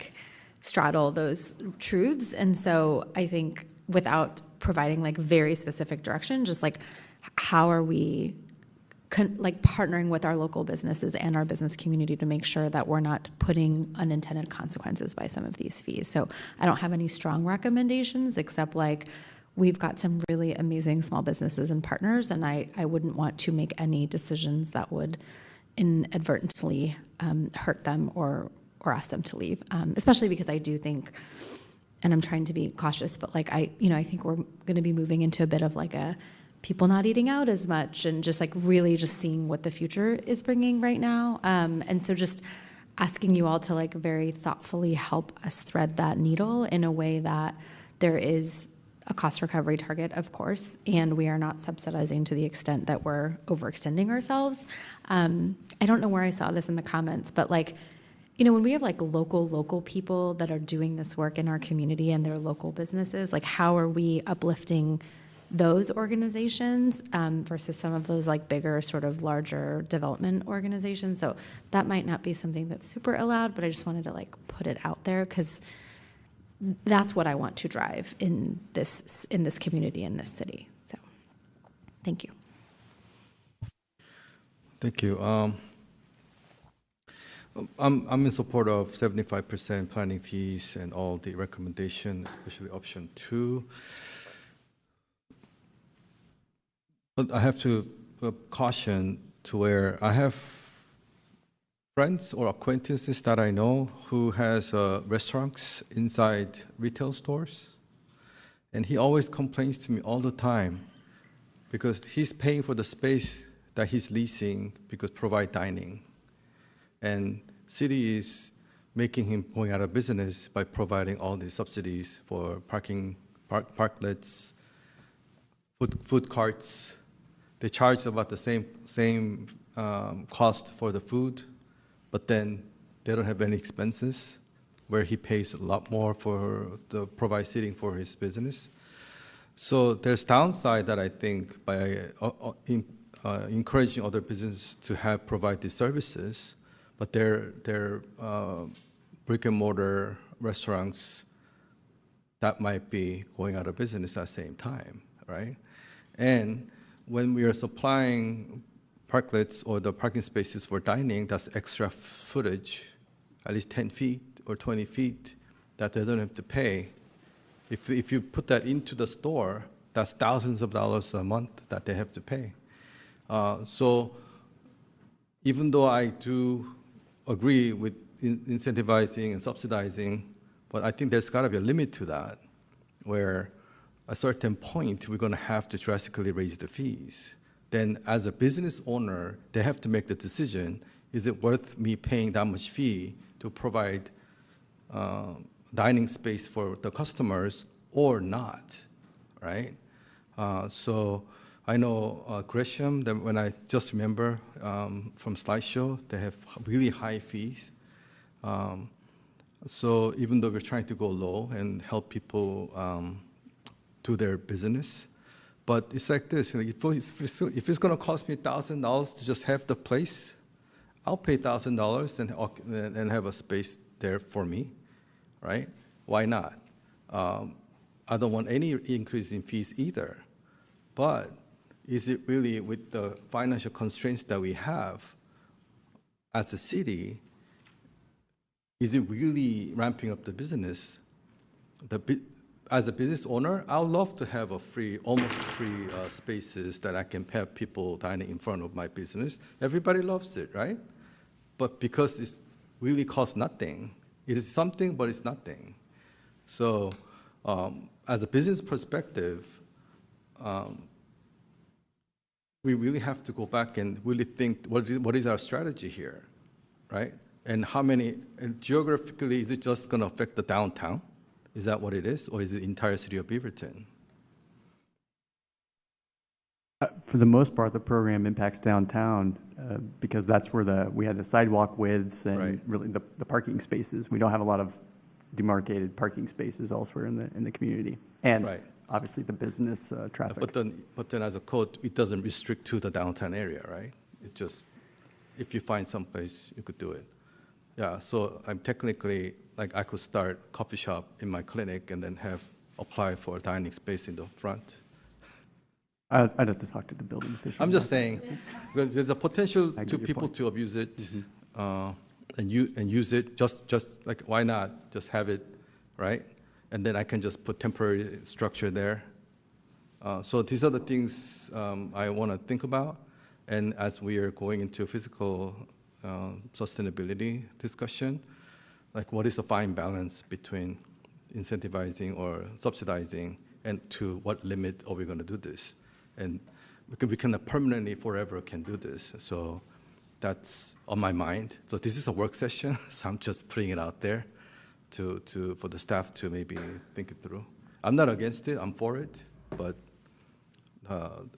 straddle those truths. And so I think without providing very specific direction, just how are we like partnering with our local businesses and our business community to make sure that we're not putting unintended consequences by some of these fees. So I don't have any strong recommendations, except like we've got some really amazing small businesses and partners, and I wouldn't want to make any decisions that would inadvertently hurt them or ask them to leave, especially because I do think, and I'm trying to be cautious, but like I think we're going to be moving into a bit of like a people not eating out as much and just like really just seeing what the future is bringing right now. And so just asking you all to like very thoughtfully help us thread that needle in a way that there is a cost recovery target, of course, and we are not subsidizing to the extent that we're overextending ourselves. I don't know where I saw this in the comments, but like, when we have like local people that are doing this work in our community and their local businesses, like how are we uplifting those organizations versus some of those like bigger sort of larger development organizations? So that might not be something that's super allowed, but I just wanted to like put it out there because that's what I want to drive in this community, in this city. So thank you. Thank you. I'm in support of 75% planning fees and all the recommendations, especially option 2. But I have to caution to where I have friends or acquaintances that I know who has restaurants inside retail stores. And he always complains to me all the time because he's paying for the space that he's leasing because provide dining. And city is making him going out of business by providing all these subsidies for parklets, food carts. They charge about the same cost for the food, but then they don't have any expenses, where he pays a lot more for the provide seating for his business. So there's downside that I think by encouraging other businesses to provide these services, but their brick and mortar restaurants that might be going out of business at the same time, right? And when we are supplying parklets or the parking spaces for dining, that's extra footage, at least 10 feet or 20 feet, that they don't have to pay. If you put that into the store, that's thousands of dollars a month that they have to pay. So even though I do agree with incentivizing and subsidizing, but I think there's got to be a limit to that, where at a certain point we're going to have to drastically raise the fees. Then as a business owner, they have to make the decision, is it worth me paying that much fee to provide dining space for the customers or not, right? So I know Gresham, when I just remember from Slideshow, they have really high fees. So even though we're trying to go low and help people do their business, but it's like this, if it's going to cost me $1,000 to just have the place, I'll pay $1,000 and have a space there for me, right? Why not? I don't want any increase in fees either. But is it really, with the financial constraints that we have as a city, is it really ramping up the business? As a business owner, I would love to have almost free spaces that I can have people dining in front of my business. Everybody loves it, right? But because it really costs nothing, it is something, but it's nothing. So as a business perspective, we really have to go back and really think, what is our strategy here, right? And and geographically, is it just going to affect the downtown? Is that what it is, or is it the entire city of Beaverton? For the most part, the program impacts downtown because that's where we had the sidewalk widths and really the parking spaces. We don't have a lot of demarcated parking spaces elsewhere in the community, and obviously the business traffic. But then, as a code, it doesn't restrict to the downtown area, right? It just, if you find some place, you could do it. Yeah. So I'm technically, like, I could start coffee shop in my clinic and then apply for a dining space in the front. I'd have to talk to the building official. I'm just saying, well, there's a potential I get to your people point. to abuse it, and use it, just like, why not, just have it, right? And then I can just put temporary structure there. So these are the things I want to think about, and as we are going into physical sustainability discussion, like what is the fine balance between incentivizing or subsidizing, and to what limit are we going to do this? And we can permanently, forever can do this. So that's on my mind. So this is a work session, so I'm just putting it out there for the staff to maybe think it through. I'm not against it, I'm for it, but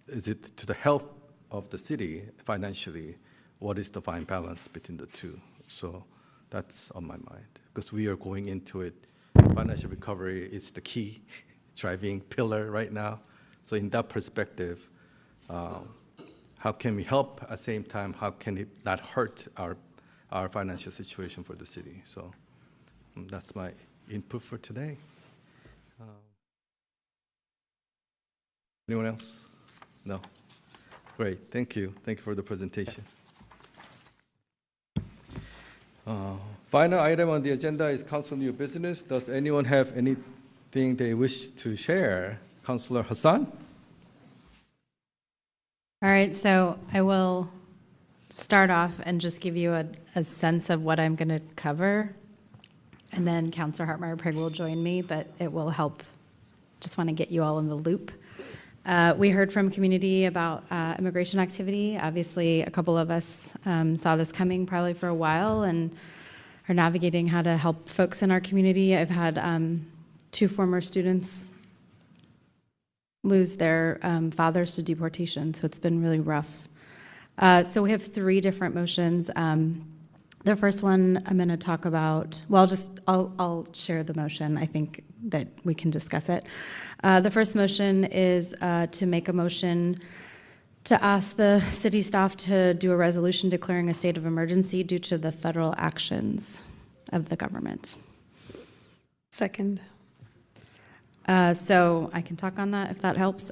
is it to the health of the city financially? What is the fine balance between the two? So that's on my mind, because we are going into it. Financial recovery is the key driving pillar right now. So in that perspective, how can we help at the same time? How can it not hurt our financial situation for the city? So that's my input for today. Anyone else? No? Great, thank you. Thank you for the presentation. Final item on the agenda is council new business. Does anyone have anything they wish to share? Councilor Hassan? All right, so I will start off and just give you a sense of what I'm going to cover, and then Councilor Hartmeyer-Prig will join me, but it will help. Just want to get you all in the loop. We heard from community about immigration activity. Obviously, a couple of us saw this coming probably for a while and are navigating how to help folks in our community. I've had 2 former students lose their fathers to deportation, so it's been really rough. So we have 3 different motions. The first one I'm going to talk about, well, I'll share the motion. I think that we can discuss it. The first motion is to make a motion to ask the city staff to do a resolution declaring a state of emergency due to the federal actions of the government. Second. So I can talk on that if that helps.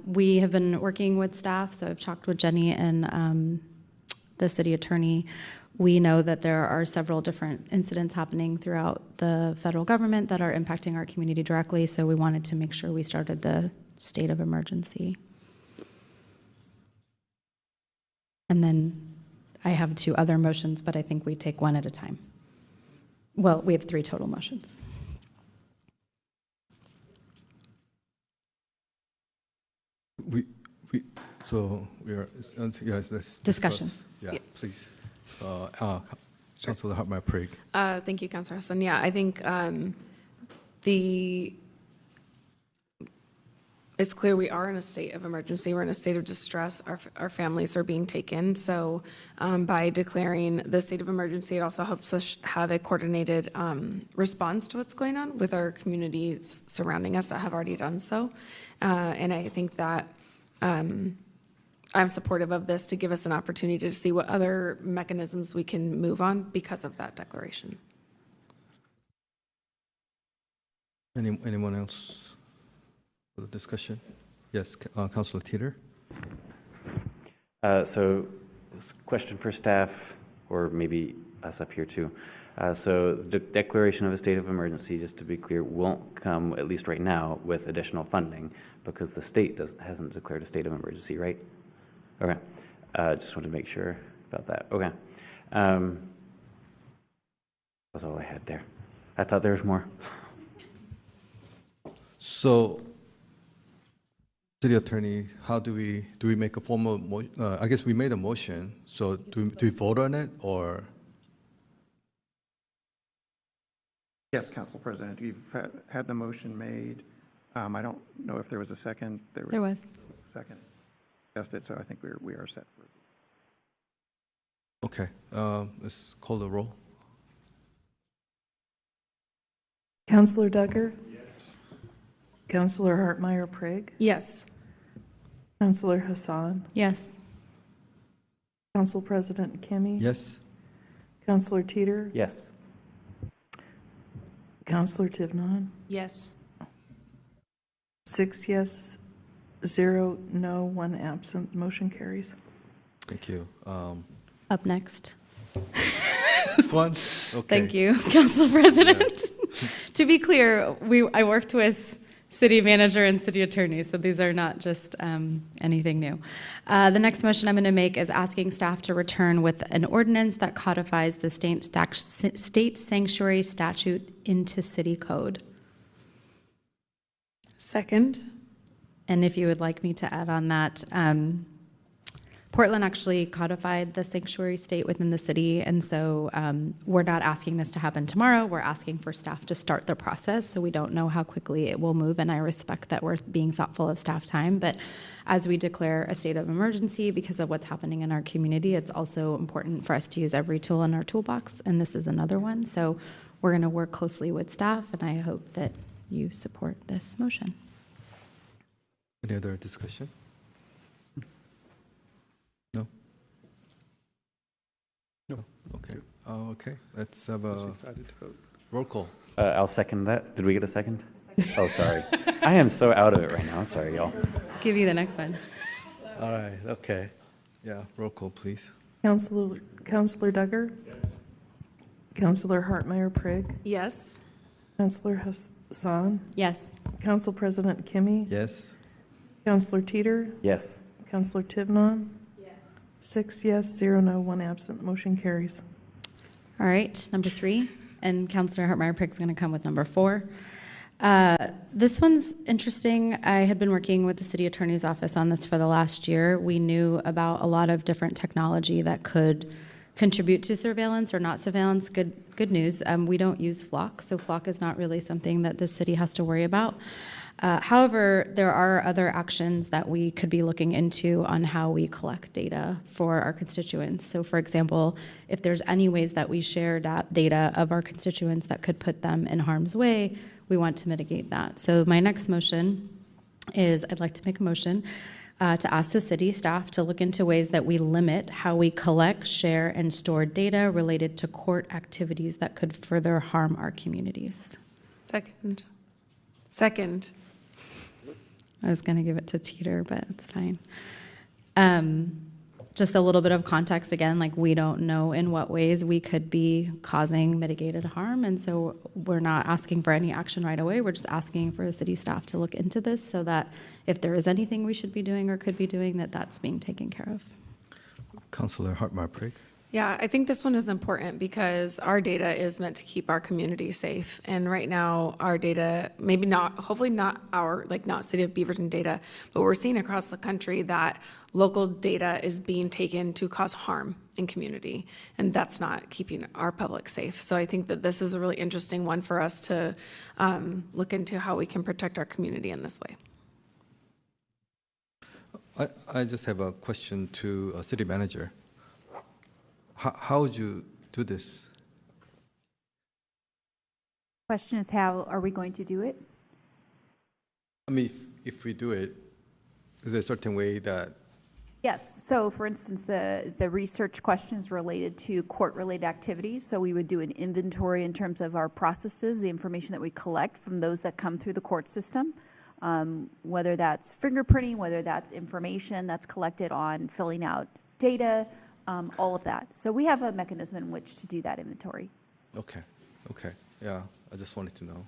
We have been working with staff, so I've talked with Jenny and the city attorney. We know that there are several different incidents happening throughout the federal government that are impacting our community directly, so we wanted to make sure we started the state of emergency. And then I have 2 other motions, but I think we take one at a time. Well, we have 3 total motions. So we are, yes, let's Discussion. discuss. Yeah, please. Councilor Hartmeyer-Prig. Thank you, Councilor Hassan. Yeah, I think it's clear we are in a state of emergency. We're in a state of distress. Our families are being taken. So by declaring the state of emergency, it also helps us have a coordinated response to what's going on with our communities surrounding us that have already done so. And I think that I'm supportive of this to give us an opportunity to see what other mechanisms we can move on because of that declaration. Anyone else for the discussion? Yes, Councilor Teeter. So, question for staff, or maybe us up here too. So the declaration of a state of emergency, just to be clear, won't come, at least right now, with additional funding because the state hasn't declared a state of emergency, right? Okay. Just wanted to make sure about that. Okay. That's all I had there. I thought there was more. So, City Attorney, how do we make a formal, I guess we made a motion, so do we vote on it, or? Yes, Council President, you've had the motion made. I don't know if there was a second. There was. Second. Just it, so I think we are set for. Okay, let's call the roll. Councilor Duggar? Yes. Councilor Hartmeyer-Prig? Yes. Councilor Hassan? Yes. Council President Kimmy? Yes. Councilor Teeter? Yes. Councilor Tivnan? Yes. 6 yes, 0, no, 1 absent. Motion carries. Thank you. Up next. This one? Okay. Thank you, Council President. To be clear, I worked with city manager and city attorney, so these are not just anything new. The next motion I'm going to make is asking staff to return with an ordinance that codifies the state sanctuary statute into city code. Second. And if you would like me to add on that, Portland actually codified the sanctuary state within the city, and so we're not asking this to happen tomorrow. We're asking for staff to start the process, so we don't know how quickly it will move, and I respect that we're being thoughtful of staff time. But as we declare a state of emergency because of what's happening in our community, it's also important for us to use every tool in our toolbox, and this is another one. So we're going to work closely with staff, and I hope that you support this motion. Any other discussion? No? No. Okay. Okay, let's have a Excited to vote. roll call. I'll second that. Did we get a second? Oh, sorry. I am so out of it right now. Sorry, y'all. Give you the next one. All right, okay. Yeah, roll call, please. Counselor Duggar? Yes. Counselor Hartmeyer Prigg? Yes. Counselor Hassan? Yes. Council President Kimmy? Yes? Counselor Teeter? Yes. Counselor Tivnon? Yes. 6 yes, 0 no, 1 absent. Motion carries. All right, number 3, and Councilor Hartmeyer Prick's going to come with number 4. This one's interesting. I had been working with the city attorney's office on this for the last year. We knew about a lot of different technology that could contribute to surveillance or not surveillance. Good news. We don't use Flock, so Flock is not really something that the city has to worry about. However, there are other actions that we could be looking into on how we collect data for our constituents. So for example, if there's any ways that we share data of our constituents that could put them in harm's way, we want to mitigate that. So my next motion is I'd like to make a motion to ask the city staff to look into ways that we limit how we collect, share, and store data related to court activities that could further harm our communities. Second. I was going to give it to Teeter, but it's fine. Just a little bit of context again, like we don't know in what ways we could be causing mitigated harm, and so we're not asking for any action right away. We're just asking for the city staff to look into this so that if there is anything we should be doing or could be doing, that's being taken care of. Councilor Hartmeyer Prick. Yeah, I think this one is important because our data is meant to keep our community safe. And right now, our data, maybe not, hopefully not not City of Beaverton data, but we're seeing across the country that local data is being taken to cause harm in community. And that's not keeping our public safe. So I think that this is a really interesting one for us to look into how we can protect our community in this way. I just have a question to city manager. How would you do this? Question is, how are we going to do it? I mean, if we do it, is there a certain way that? Yes, so for instance, the research question is related to court-related activities, so we would do an inventory in terms of our processes, the information that we collect from those that come through the court system, whether that's fingerprinting, whether that's information that's collected on filling out data, all of that. So we have a mechanism in which to do that inventory. Okay, yeah, I just wanted to know.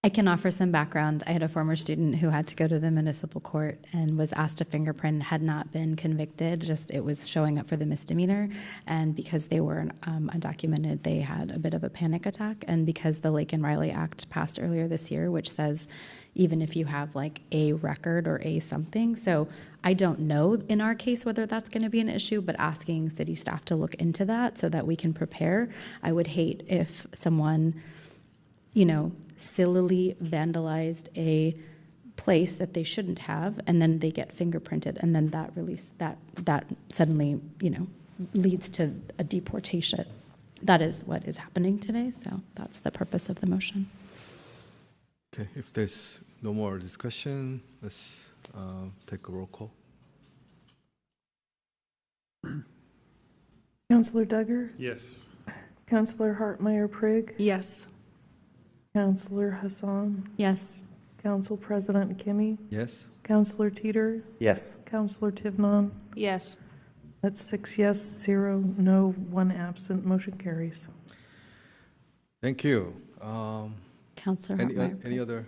I can offer some background. I had a former student who had to go to the municipal court and was asked to fingerprint, had not been convicted, just it was showing up for the misdemeanor. And because they were undocumented, they had a bit of a panic attack. And because the Lake and Riley Act passed earlier this year, which says even if you have like a record or a something. So I don't know in our case whether that's going to be an issue, but asking city staff to look into that so that we can prepare. I would hate if someone, sillily vandalized a place that they shouldn't have, and then they get fingerprinted, and then that suddenly, leads to a deportation. That is what is happening today, so that's the purpose of the motion. Okay, if there's no more discussion, let's take a roll call. Counselor Duggar? Yes. Counselor Hartmeyer Prigg? Yes. Counselor Hassan? Yes. Council President Kimmy? Yes? Counselor Teeter, Yes. Counselor Tivnon. Yes. That's 6 yes, 0 no, 1 absent. Motion carries. Thank you. Counselor Any Hartmeyer. any other?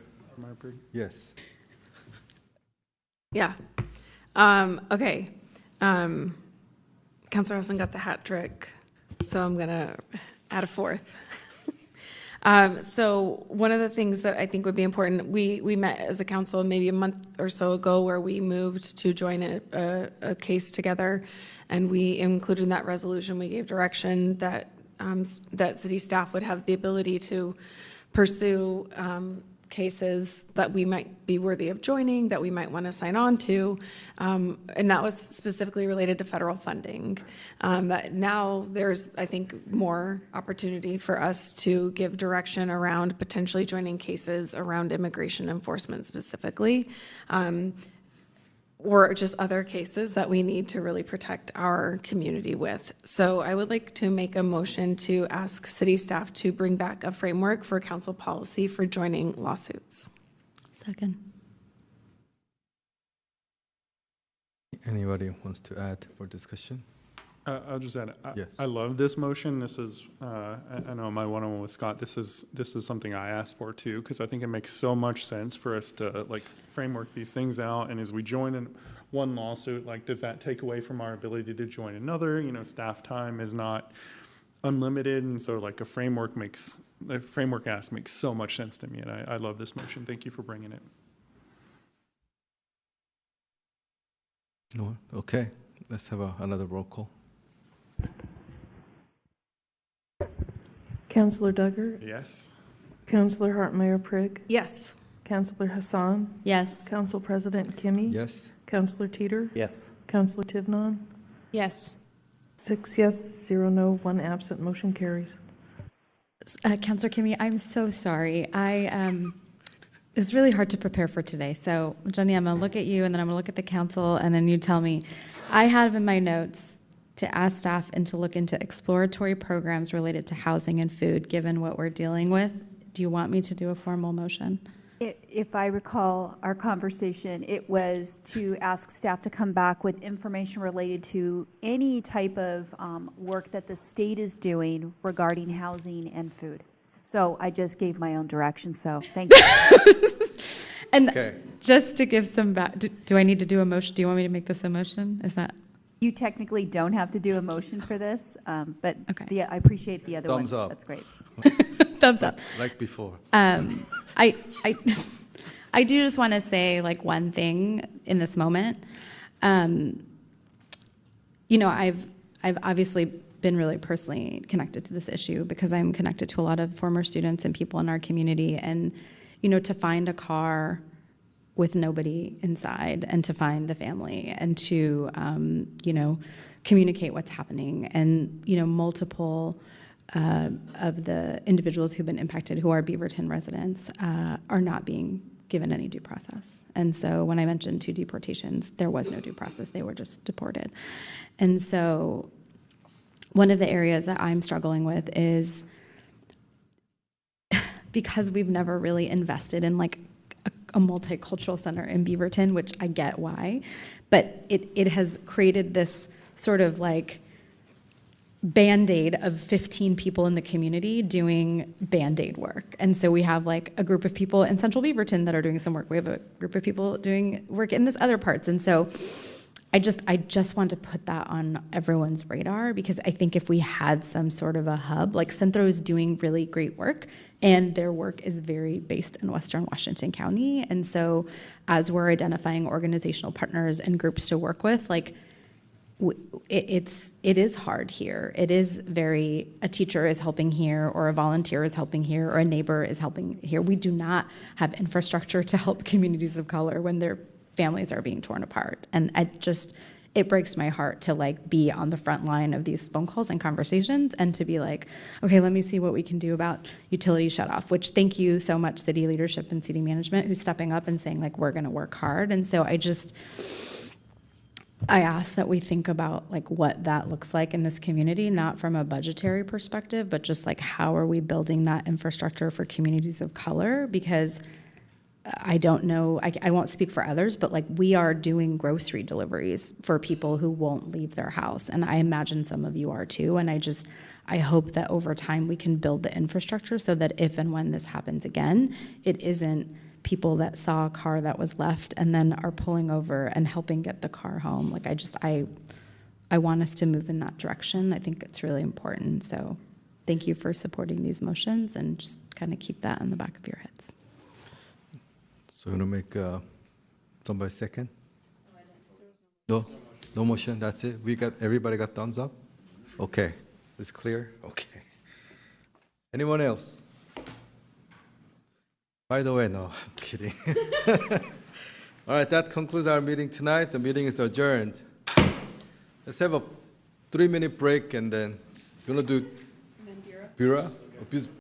Yes. Yeah. Okay. Counselor Olson got the hat trick, so I'm gonna add a fourth. So one of the things that I think would be important, we met as a council maybe a month or so ago where we moved to join a case together, and we included in that resolution, we gave direction that that city staff would have the ability to pursue cases that we might be worthy of joining, that we might want to sign on to, and that was specifically related to federal funding. But now there's, I think, more opportunity for us to give direction around potentially joining cases around immigration enforcement specifically, or just other cases that we need to really protect our community with. So I would like to make a motion to ask city staff to bring back a framework for council policy for joining lawsuits. Second. Anybody wants to add for discussion? I'll just add, Yes. I love this motion. This is, I know my one-on-one with Scott, this is something I asked for too, because I think it makes so much sense for us to like framework these things out. And as we join in one lawsuit, like, does that take away from our ability to join another? You know, staff time is not unlimited. And so like a framework ask makes so much sense to me. And I love this motion. Thank you for bringing it. No? Okay, let's have another roll call. Counselor Duggar, Yes. Counselor Hartmeyer Prigg, Yes. Counselor Hassan, Yes. Council President Kimmy. Yes? Counselor Teeter, Yes. Counselor Tivnon. Yes. 6 yes, 0 no, 1 absent. Motion carries. Counselor Kimmy, I'm so sorry. It's really hard to prepare for today. So Jenny, I'm going to look at you, and then I'm going to look at the council, and then you tell me. I have in my notes to ask staff and to look into exploratory programs related to housing and food, given what we're dealing with. Do you want me to do a formal motion? If I recall our conversation, it was to ask staff to come back with information related to any type of work that the state is doing regarding housing and food. So I just gave my own direction, so thank you. And Okay. just to give some back, do I need to do a motion? Do you want me to make this a motion? Is that? You technically don't have to do a motion for this, but Okay. I appreciate the other Thumbs ones. up. That's great. Thumbs up. Like before. I do just want to say like one thing in this moment. You know, I've obviously been really personally connected to this issue because I'm connected to a lot of former students and people in our community. And, you know, to find a car with nobody inside and to find the family and to, you know, communicate what's happening. And, you know, multiple of the individuals who've been impacted who are Beaverton residents are not being given any due process. And so when I mentioned 2 deportations, there was no due process. They were just deported. And so one of the areas that I'm struggling with is because we've never really invested in like a multicultural center in Beaverton, which I get why, but it has created this sort of like Band-Aid of 15 people in the community doing Band-Aid work. And so we have like a group of people in Central Beaverton that are doing some work. We have a group of people doing work in this other parts. And so I just want to put that on everyone's radar because I think if we had some sort of a hub, like Centro is doing really great work and their work is very based in Western Washington County. And so as we're identifying organizational partners and groups to work with, like it is hard here. It is very, a teacher is helping here, or a volunteer is helping here, or a neighbor is helping here. We do not have infrastructure to help communities of color when their families are being torn apart. And it breaks my heart to like be on the front line of these phone calls and conversations and to be like, okay, let me see what we can do about utility shutoff, which thank you so much, city leadership and city management, who's stepping up and saying like, we're gonna work hard. And so I ask that we think about like what that looks like in this community, not from a budgetary perspective, but just like how are we building that infrastructure for communities of color? Because I don't know, I won't speak for others, but like we are doing grocery deliveries for people who won't leave their house. And I imagine some of you are too. And I hope that over time we can build the infrastructure so that if and when this happens again, it isn't people that saw a car that was left and then are pulling over and helping get the car home. Like I want us to move in that direction. I think it's really important. So thank you for supporting these motions and just kind of keep that in the back of your heads. So you want to make somebody second? No, no motion, that's it? Everybody got thumbs up? Okay, it's clear? Okay. Anyone else? By the way, no, I'm kidding. All right, that concludes our meeting tonight. The meeting is adjourned. Let's have a 3-minute break and then, you want to do Bureau?